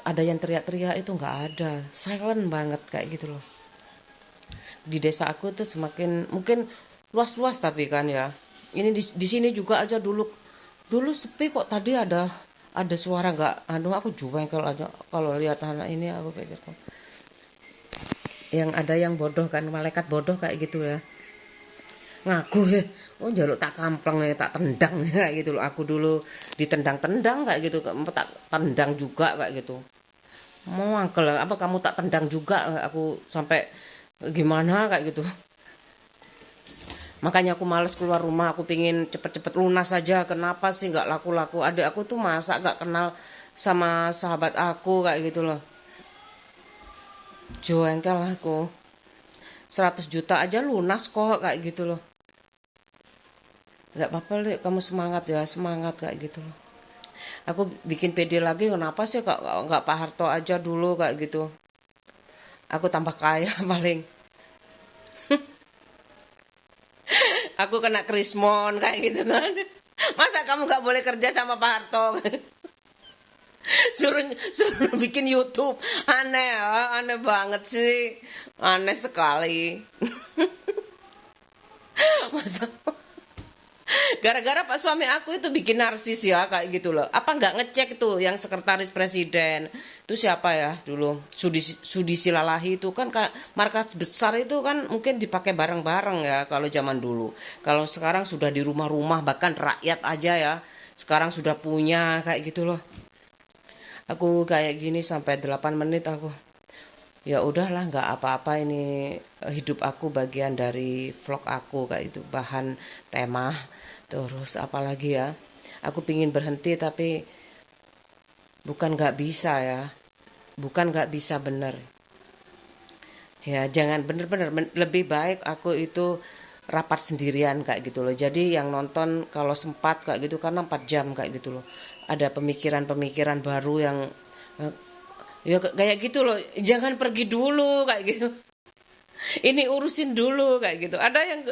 ada yang teriak-teriak, itu nggak ada, silent banget kayak gitu loh. Di desa aku tuh semakin mungkin luas-luas tapi kan ya, ini di sini juga aja dulu dulu sepi kok, tadi ada suara nggak, aduh aku jengkel aja kalau lihat anak ini, aku kayak gitu. Yang ada yang bodoh kan, malaikat bodoh kayak gitu ya, ngaku ya, oh jaluk tak kampleng ya, tak tendang kayak gitu loh. Aku dulu ditendang-tendang kayak gitu, tak tendang juga kayak gitu. Mau angkel apa kamu tak tendang juga, aku sampai gimana kayak gitu. Makanya aku males keluar rumah, aku pingin cepet-cepet lunas saja. Kenapa sih nggak laku-laku? Adik aku tuh masa nggak kenal sama sahabat aku kayak gitu loh. Jengkel aku. 100 juta aja lunas kok kayak gitu loh. Nggak apa-apa deh, kamu semangat ya, semangat kayak gitu loh. Aku bikin PD lagi, kenapa sih kak nggak Pak Harto aja dulu kayak gitu. aku tambah kaya paling. Aku kena krismon kayak gitu kan. Masa kamu nggak boleh kerja sama Pak Harto? suruh suruh bikin YouTube. Aneh ya, aneh banget sih. Aneh sekali. Masa gara-gara pak suami aku itu bikin narsis ya kayak gitu loh. Apa nggak ngecek tuh yang sekretaris presiden itu siapa ya dulu, Sudi Silalahi itu kan markas besar itu kan mungkin dipakai bareng-bareng ya kalau zaman dulu. Kalau sekarang sudah di rumah-rumah bahkan rakyat aja ya sekarang sudah punya kayak gitu loh. Aku kayak gini sampai 8 menit aku. Ya udahlah nggak apa-apa ini hidup aku bagian dari vlog aku kayak itu bahan tema terus apalagi ya aku pingin berhenti tapi bukan nggak bisa ya bukan nggak bisa bener ya jangan bener-bener lebih baik aku itu rapat sendirian kayak gitu loh jadi yang nonton kalau sempat kayak gitu karena 4 jam kayak gitu loh ada pemikiran-pemikiran baru yang eh, ya kayak gitu loh jangan pergi dulu kayak gitu ini urusin dulu kayak gitu ada yang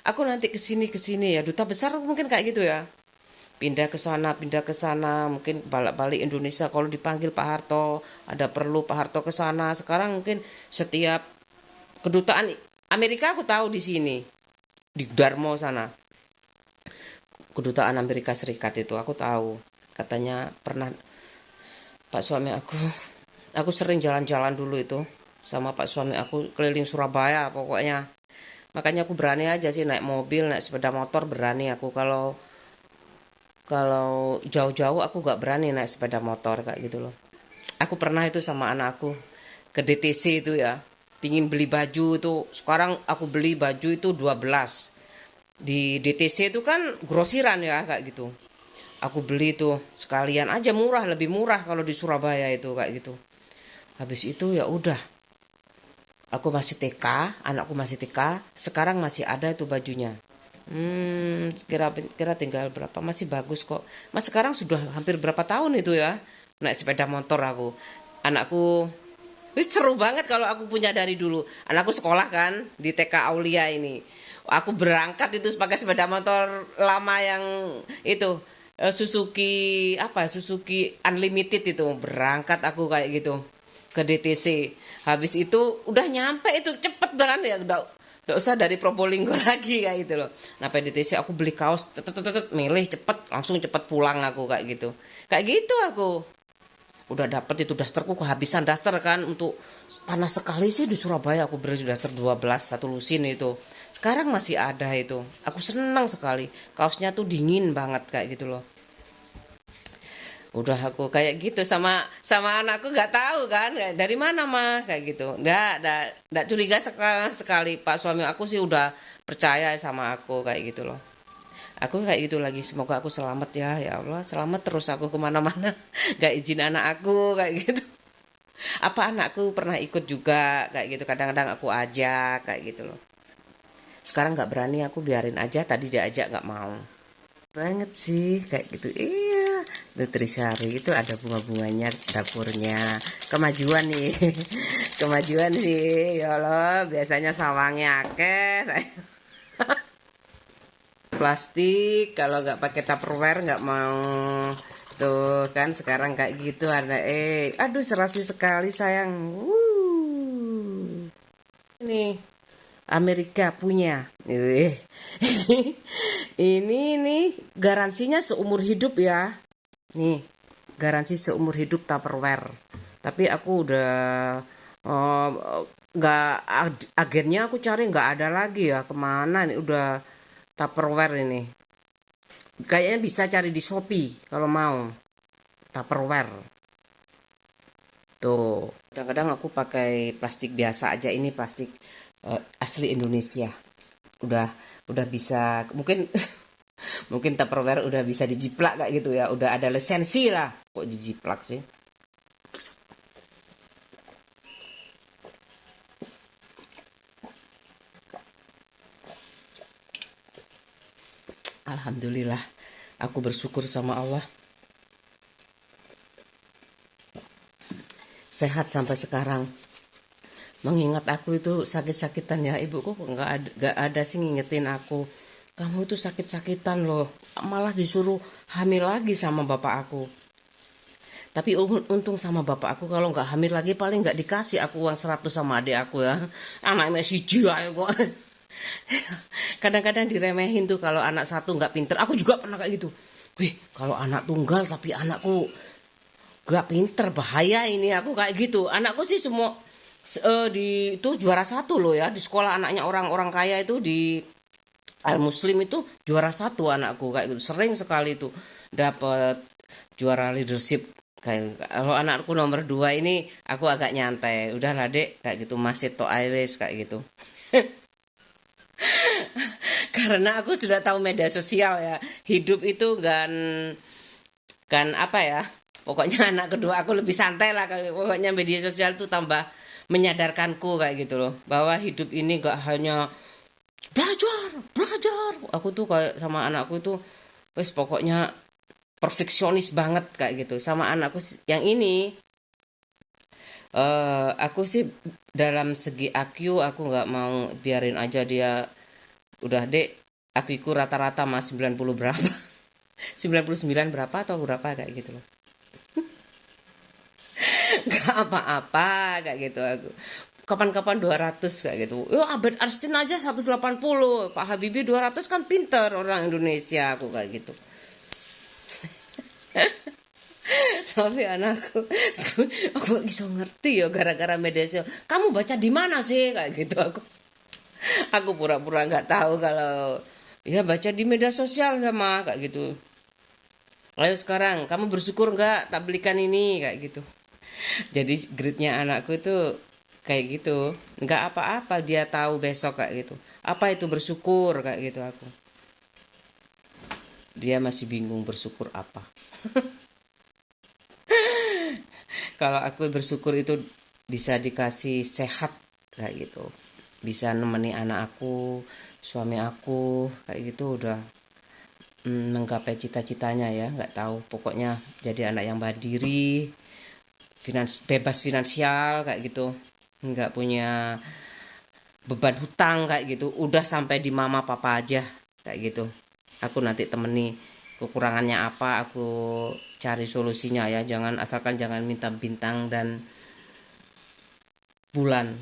aku nanti kesini ya duta besar mungkin kayak gitu ya pindah ke sana mungkin balik-balik Indonesia kalau dipanggil Pak Harto ada perlu Pak Harto ke sana sekarang mungkin setiap kedutaan Amerika aku tahu di sini di Darmo sana kedutaan Amerika Serikat itu aku tahu katanya pernah Pak suami aku sering jalan-jalan dulu itu sama Pak suami aku keliling Surabaya pokoknya. Makanya aku berani aja sih naik mobil, naik sepeda motor berani aku. Kalau kalau jauh-jauh aku gak berani naik sepeda motor kayak gitu loh. Aku pernah itu sama anakku ke DTC itu ya. Pingin beli baju itu. Sekarang aku beli baju itu 12. Di DTC itu kan grosiran ya kayak gitu. Aku beli itu sekalian aja murah, lebih murah kalau di Surabaya itu kayak gitu. Habis itu ya udah. Aku masih TK, anakku masih TK, sekarang masih ada itu bajunya. Kira tinggal berapa? Masih bagus kok. Mas sekarang sudah hampir berapa tahun itu ya? Naik sepeda motor aku. Anakku, wih, seru banget kalau aku punya dari dulu. Anakku sekolah kan di TK Aulia ini. Aku berangkat itu pakai sepeda motor lama yang itu Suzuki apa? Suzuki Unlimited itu. Berangkat aku kayak gitu ke DTC. Habis itu udah nyampe itu cepet banget ya udah usah dari Probolinggo lagi kayak gitu loh. Nah PDTC aku beli kaos milih cepet langsung cepet pulang aku kayak gitu aku udah dapet itu dasterku kehabisan daster kan untuk panas sekali sih di Surabaya aku beli daster 12 satu lusin itu sekarang masih ada itu aku senang sekali kaosnya tuh dingin banget kayak gitu loh udah aku kayak gitu sama sama anakku nggak tahu kan kayak, dari mana mah kayak gitu nggak curiga sekali Pak suami aku sih udah percaya sama aku kayak gitu loh aku kayak gitu lagi semoga aku selamat ya ya Allah selamat terus aku kemana-mana nggak izin anak aku kayak gitu apa anakku pernah ikut juga kayak gitu kadang-kadang aku ajak kayak gitu loh sekarang nggak berani aku biarin aja tadi diajak nggak mau banget sih kayak gitu iya Nutrisari itu ada bunga-bunganya dapurnya kemajuan nih kemajuan sih ya Allah biasanya sawangnya akeh plastik kalau nggak pakai tupperware nggak mau tuh kan sekarang kayak gitu ada aduh serasi sekali sayang ini Amerika punya. Ini nih garansinya seumur hidup ya. Nih, garansi seumur hidup Tupperware. Tapi aku udah oh, nggak agennya aku cari nggak ada lagi ya. Kemana nih udah Tupperware ini. Kayaknya bisa cari di Shopee kalau mau. Tupperware. Tuh, kadang-kadang aku pakai plastik biasa aja ini plastik asli Indonesia. Udah udah bisa mungkin mungkin Tupperware udah bisa dijiplak kayak gitu ya. Udah ada lisensi lah. Kok dijiplak sih? Alhamdulillah. Aku bersyukur sama Allah. Sehat sampai sekarang. mengingat aku itu sakit-sakitan ya. Ibuku kok nggak ada sih ngingetin aku. Kamu itu sakit-sakitan loh. Malah disuruh hamil lagi sama bapak aku. Tapi untung sama bapak aku kalau nggak hamil lagi paling nggak dikasih aku uang 100 sama adik aku ya. Anaknya siji aja kok. Kadang-kadang diremehin tuh kalau anak satu nggak pinter. Aku juga pernah kayak gitu. Wih, kalau anak tunggal tapi anakku nggak pinter, bahaya ini. Aku kayak gitu. Anakku sih semua di itu juara satu loh ya. Di sekolah anaknya orang-orang kaya itu di Al Muslim itu juara satu anakku kayak gitu. Sering sekali tuh dapat juara leadership. Kayak kalau anakku nomor 2 ini aku agak nyantai. Udahlah dek kayak gitu, masih to iwis kayak gitu. Karena aku sudah tahu media sosial ya. Hidup itu kan apa ya? Pokoknya anak kedua aku lebih santai lah. Pokoknya media sosial itu tambah menyadarkanku kayak gitu loh. Bahwa hidup ini gak hanya belajar, belajar. Aku tuh kayak sama anakku itu wes pokoknya perfeksionis banget kayak gitu. Sama anakku yang ini aku sih dalam segi IQ aku nggak mau biarin aja dia udah dek IQ rata-rata mas 90 berapa 99 berapa atau berapa kayak gitu loh. Nggak apa-apa kayak gitu aku. Kapan-kapan 200 kayak gitu. Yo Albert Einstein aja 180, Pak Habibie 200 kan pinter orang Indonesia aku kayak gitu. Tapi anakku aku bisa ngerti ya gara-gara media sosial. Kamu baca di mana sih kayak gitu aku pura-pura nggak tahu kalau ya baca di media sosial sama kayak gitu. Ayo sekarang kamu bersyukur nggak tak belikan ini kayak gitu. Jadi grade-nya anakku itu kayak gitu. Nggak apa-apa dia tahu besok kayak gitu. Apa itu bersyukur kayak gitu aku. Dia masih bingung bersyukur apa. Kalau aku bersyukur itu bisa dikasih sehat kayak gitu. Bisa nemeni anak aku, suami aku kayak gitu udah menggapai cita-citanya ya, nggak tahu. Pokoknya jadi anak yang mandiri, bebas finansial kayak gitu. Nggak punya beban hutang kayak gitu. Udah sampai di mama papa aja kayak gitu. Aku nanti temeni kekurangannya apa, aku cari solusinya ya. Jangan minta bintang dan bulan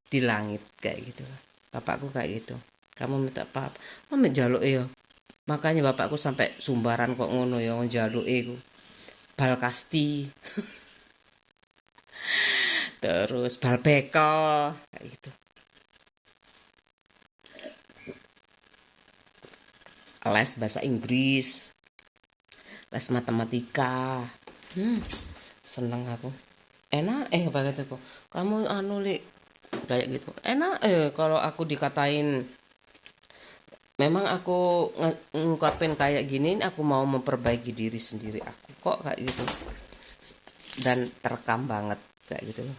di langit kayak gitu. Bapakku kayak gitu. Kamu minta apa? Mama njaluk ya. Makanya bapakku sampai sumbaran kok ngono ya njaluk iku. Bal kasti, terus bal beko kayak gitu. Les bahasa Inggris, les matematika. Seneng aku. Enak apa kataku. Kamu anu li kayak gitu. Enak kalau aku dikatain memang aku ngungkapin kayak gini aku mau memperbaiki diri sendiri aku kok kayak gitu. Dan terekam banget kayak gitu loh.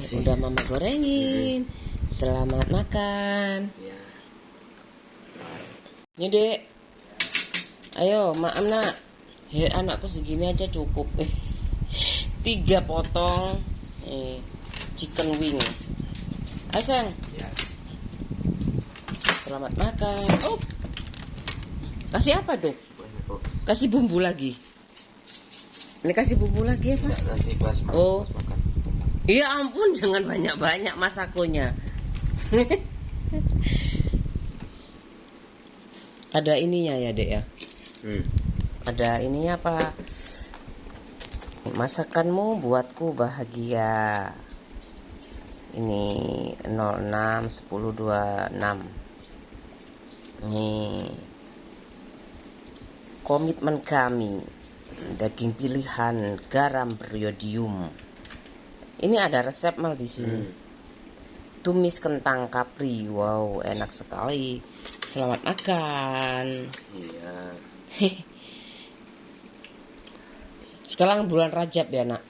Udah mama gorengin. Selamat makan. Ya. Ini dek. Ayo maaf nak. Anakku segini aja cukup. 3 potong chicken wing. Ayo sayang. Ya. Selamat makan. Oh. Kasih apa tuh? Banyak kok. Kasih bumbu lagi. Ini kasih bumbu lagi ya, Pak? Enggak, nanti pas Oh. makan. Iya ampun, jangan banyak-banyak masakonya. Ada ininya ya, Dek ya. Ada ininya apa? Masakanmu buatku bahagia. Ini 06 10 26. Nih. Komitmen kami. Daging pilihan, garam beriodium. Ini ada resep mal di sini. Tumis kentang kapri. Wow, enak sekali. Selamat makan. Iya. Sekarang bulan Rajab ya, Nak.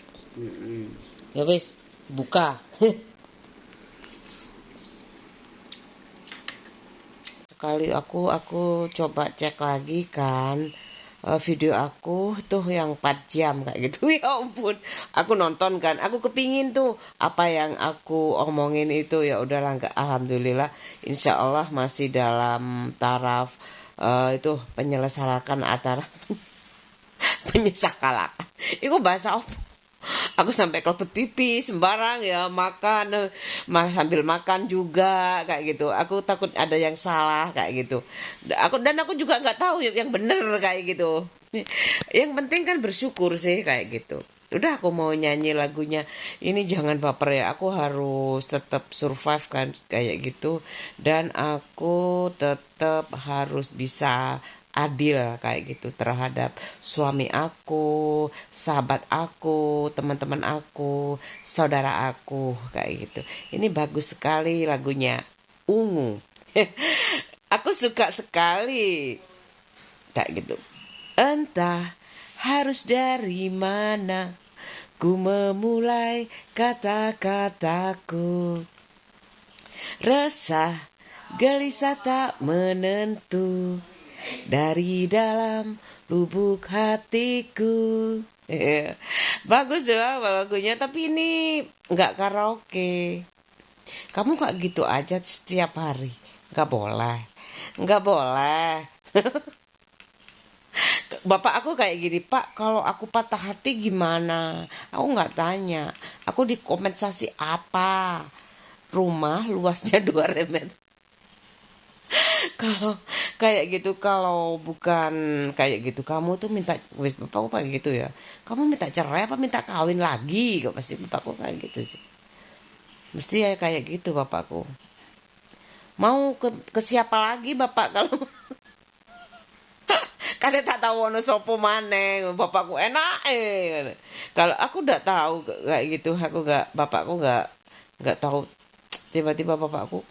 Ya wis, buka. Sekali aku coba cek lagi kan, video aku tuh yang 4 jam kayak gitu. Ya ampun, aku nonton kan, aku kepingin tuh apa yang aku omongin itu, ya udahlah, nggak, alhamdulillah insya Allah masih dalam taraf itu penyelesaian antara penyesakalakan. Itu bahasa apa? Aku sampai kelepet pipi sembarang ya, makan sambil makan juga kayak gitu. Aku takut ada yang salah kayak gitu. Dan aku juga nggak tahu yang bener kayak gitu. Yang penting kan bersyukur sih kayak gitu. Udah, aku mau nyanyi lagunya. Ini jangan baper ya. Aku harus tetap survive kan kayak gitu. Dan aku tetap harus bisa adil kayak gitu terhadap suami aku, sahabat aku, teman-teman aku, saudara aku kayak gitu. Ini bagus sekali lagunya. Ungu. Aku suka sekali kayak gitu. Entah harus dari mana ku memulai kata-kataku. Resah, gelisah tak menentu dari dalam lubuk hatiku. Bagus ya lagunya, tapi ini nggak karaoke. Kamu kok gitu aja setiap hari? Nggak boleh. Nggak boleh. Bapak aku kayak gini, Pak, kalau aku patah hati gimana? Aku nggak tanya. Aku dikompensasi apa? Rumah luasnya 2 meter. Kalau kayak gitu, kalau bukan kayak gitu, kamu tuh minta, wis bapakku kayak gitu ya. Kamu minta cerai apa minta kawin lagi? Kok pasti bapakku kayak gitu sih. Mesti ya kayak gitu bapakku. Mau ke siapa lagi bapak kalau kalian tak tahu ono sopo maneh, bapakku enak Kalau aku udah tahu kayak gitu, aku nggak, bapakku nggak tahu, tiba-tiba bapakku,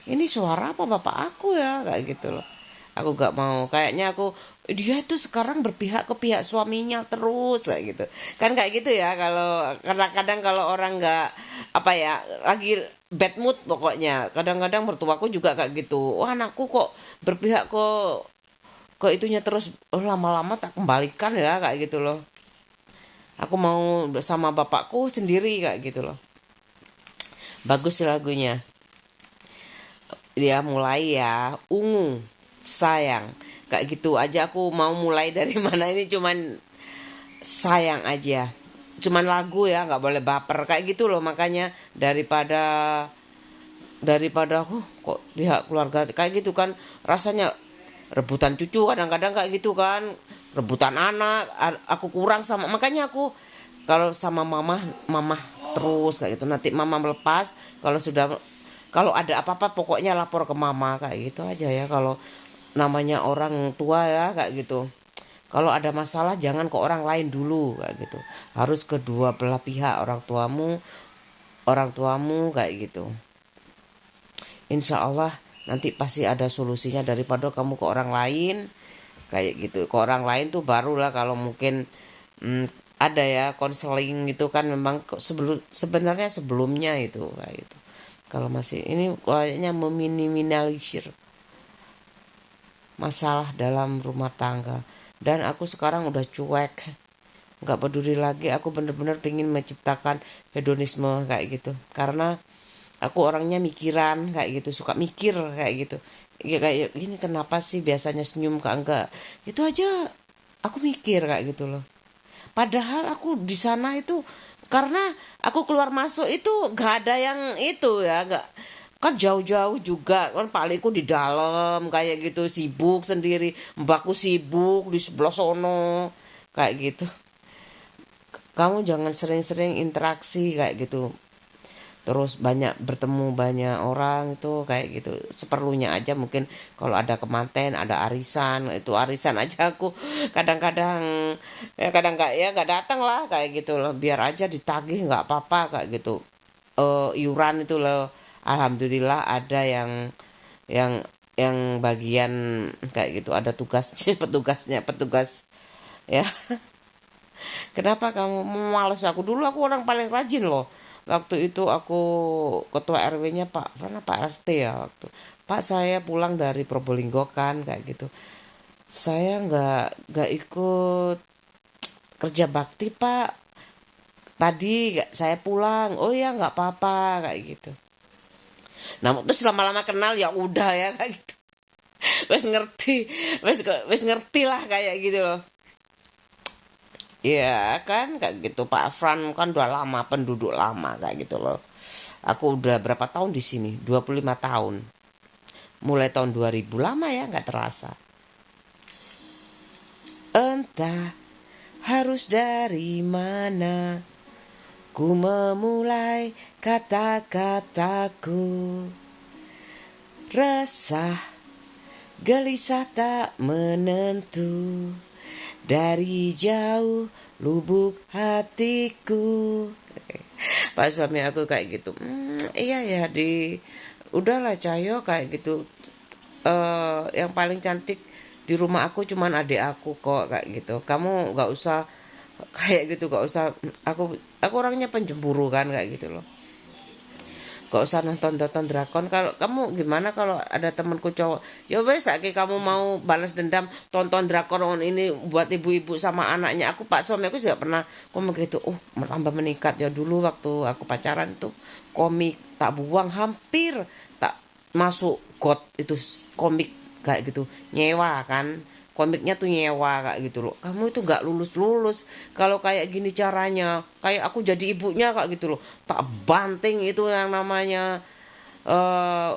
ini suara apa bapak aku ya kayak gitu loh. Aku gak mau, kayaknya dia tuh sekarang berpihak ke pihak suaminya terus kayak gitu kan, kayak gitu ya. Kalau kadang-kadang kalau orang nggak apa ya, lagi bad mood pokoknya, kadang-kadang mertuaku juga kayak gitu. Wah, anakku kok berpihak ke itunya terus. Lama-lama tak kembalikan ya kayak gitu loh. Aku mau sama bapakku sendiri kayak gitu loh. Bagus sih lagunya. Dia mulai ya, ungu sayang kayak gitu aja. Aku mau mulai dari mana, ini cuman sayang aja, cuman lagu ya, nggak boleh baper kayak gitu loh. Makanya daripada kok pihak keluarga kayak gitu kan, rasanya rebutan cucu kadang-kadang kayak gitu kan, rebutan anak. Aku kurang sama, makanya aku kalau sama mama mama terus kayak gitu. Nanti mama melepas, kalau ada apa-apa pokoknya lapor ke mama kayak gitu aja ya. Kalau namanya orang tua ya kayak gitu, kalau ada masalah jangan ke orang lain dulu kayak gitu, harus kedua belah pihak, orang tuamu kayak gitu. Insya Allah nanti pasti ada solusinya, daripada kamu ke orang lain kayak gitu. Ke orang lain tuh barulah kalau mungkin hmm, ada ya konseling gitu kan, memang sebenarnya sebelumnya itu kayak gitu. Kalau masih ini kayaknya meminimalisir masalah dalam rumah tangga. Dan aku sekarang udah cuek, nggak peduli lagi. Aku bener-bener pengen menciptakan hedonisme kayak gitu, karena aku orangnya mikiran kayak gitu, suka mikir kayak gitu. Ya kayak gini, kenapa sih biasanya senyum kak enggak, itu aja aku mikir kayak gitu loh. Padahal aku di sana itu, karena aku keluar masuk itu nggak ada yang itu ya, nggak, kan jauh-jauh juga kan, palingku di dalam kayak gitu, sibuk sendiri, mbakku sibuk di sebelah sono kayak gitu. Kamu jangan sering-sering interaksi kayak gitu, terus banyak bertemu banyak orang itu kayak gitu, seperlunya aja. Mungkin kalau ada kematian, ada arisan, itu arisan aja aku kadang-kadang ya, kadang nggak ya, nggak datang lah kayak gitu loh, biar aja ditagih nggak apa-apa kayak gitu. Iuran itu loh, alhamdulillah ada yang yang bagian kayak gitu, ada tugasnya, petugas ya. Kenapa kamu males? Aku dulu, aku orang paling rajin loh, waktu itu aku ketua RW-nya Pak RT ya waktu. Pak, saya pulang dari Probolinggo kan kayak gitu. Saya nggak ikut kerja bakti Pak. Tadi saya pulang. Oh ya nggak apa-apa kayak gitu. Nah terus lama-lama kenal ya udah ya kayak gitu. Wes ngerti, wes ngerti lah kayak gitu loh. Iya kan kayak gitu Pak Fran kan udah lama penduduk lama kayak gitu loh. Aku udah berapa tahun di sini? 25 tahun. Mulai tahun 2000 lama ya nggak terasa. Entah harus dari mana ku memulai kata-kataku. Resah, gelisah tak menentu. Dari jauh lubuk hatiku. Pak suami aku kayak gitu. Iya ya udahlah Cahyo kayak gitu. Yang paling cantik di rumah aku cuman adik aku kok kayak gitu. Kamu nggak usah kayak gitu, nggak usah. Aku orangnya penjemburu kan kayak gitu loh. Gak usah nonton drakon. Kalau kamu gimana kalau ada temanku cowok, ya wes saiki kamu mau balas dendam tonton drakon ini buat ibu-ibu sama anaknya. Pak suami aku juga pernah ngomong gitu. Tambah meningkat ya dulu waktu aku pacaran tuh komik tak buang hampir tak masuk got itu komik kayak gitu. Nyewa kan. Komiknya tuh nyewa kayak gitu loh. Kamu itu gak lulus-lulus kalau kayak gini caranya. Kayak aku jadi ibunya kayak gitu loh. Tak banting itu yang namanya eh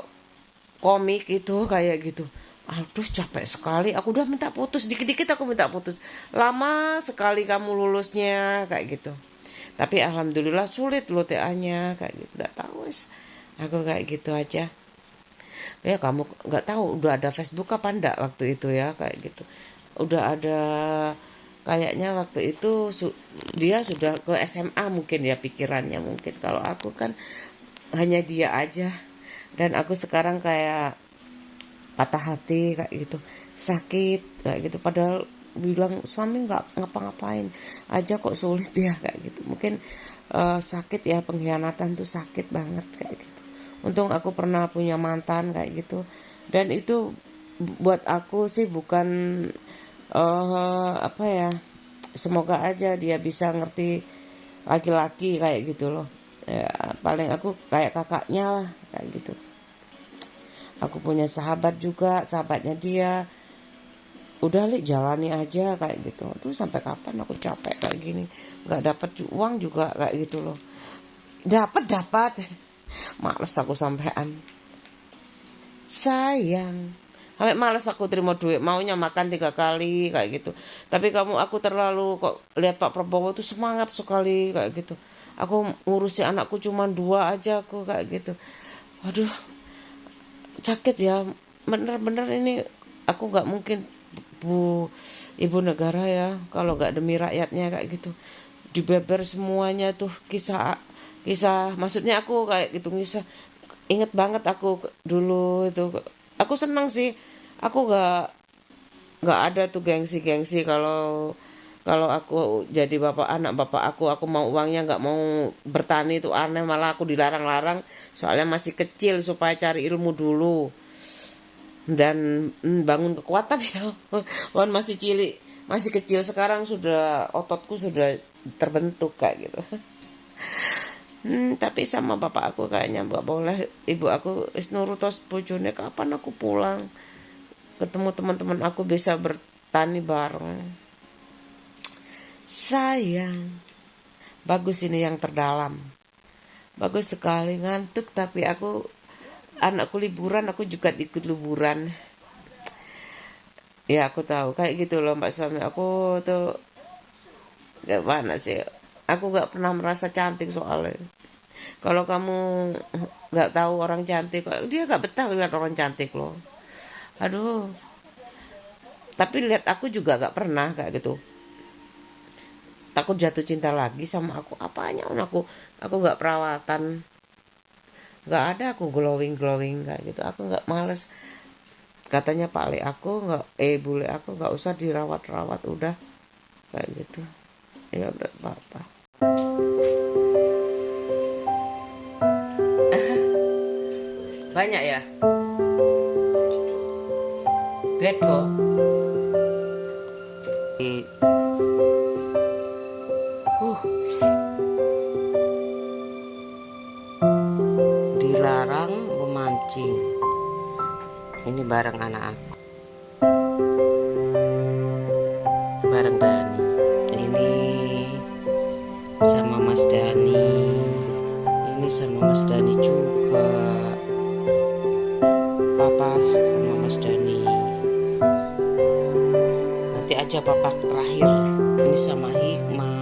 komik itu kayak gitu. Aduh capek sekali. Aku udah minta putus. Dikit-dikit aku minta putus. Lama sekali kamu lulusnya kayak gitu. Tapi alhamdulillah sulit loh TA-nya kayak gitu. Gak tahu wes. Aku kayak gitu aja. Ya kamu nggak tahu udah ada Facebook apa enggak waktu itu ya kayak gitu. Udah ada kayaknya waktu itu dia sudah ke SMA mungkin ya pikirannya mungkin. Kalau aku kan hanya dia aja dan aku sekarang kayak patah hati kayak gitu, sakit kayak gitu. Padahal bilang suami nggak ngapa-ngapain aja kok sulit ya kayak gitu. Mungkin sakit ya, pengkhianatan tuh sakit banget kayak gitu. Untung aku pernah punya mantan kayak gitu. Dan itu buat aku sih bukan apa ya. Semoga aja dia bisa ngerti laki-laki kayak gitu loh. Ya, paling aku kayak kakaknya lah kayak gitu. Aku punya sahabat juga, sahabatnya dia. Udah li jalani aja kayak gitu. Tuh sampai kapan aku capek kayak gini. Nggak dapat uang juga kayak gitu loh. Dapat. Males aku sampean. Sayang. Sampai males aku terima duit. Maunya makan 3 kali kayak gitu. Tapi aku terlalu kok lihat Pak Prabowo tuh semangat sekali kayak gitu. Aku ngurusi anakku cuma 2 aja aku kayak gitu. Aduh, sakit ya. Bener-bener ini aku nggak mungkin bu ibu negara ya kalau nggak demi rakyatnya kayak gitu. Dibeber semuanya tuh kisah maksudnya aku kayak gitu kisah. Ingat banget aku dulu itu. Aku senang sih. Aku nggak ada tuh gengsi kalau kalau aku jadi bapak aku mau uangnya nggak mau bertani itu aneh, malah aku dilarang-larang soalnya masih kecil supaya cari ilmu dulu dan bangun kekuatan ya. Wan masih cilik, masih kecil, sekarang sudah ototku sudah terbentuk kayak gitu. Tapi sama bapak aku kayaknya nggak boleh. Ibu aku wis nurutos bojone kapan aku pulang ketemu teman-teman aku bisa bertani bareng. Sayang, bagus ini yang terdalam. Bagus sekali, ngantuk tapi anakku liburan, aku juga ikut liburan. Ya aku tahu kayak gitu loh Mbak suami aku tuh gak mana sih. Aku gak pernah merasa cantik soalnya. Kalau kamu gak tahu orang cantik, dia gak betah lihat orang cantik loh. Aduh, tapi lihat aku juga gak pernah kayak gitu. Takut jatuh cinta lagi sama aku. Apanya aku gak perawatan. Gak ada aku glowing kayak gitu. Aku gak males. Katanya Pak Le aku nggak bule aku nggak usah dirawat-rawat udah kayak gitu. Ya udah apa-apa. Banyak ya? Bedo. Dilarang memancing. Ini bareng anak aku. Bareng Dani. Ini sama Mas Dani. Ini sama Mas Dani juga. Papa sama Mas Dani. Nanti aja papa terakhir. Ini sama Hikmah.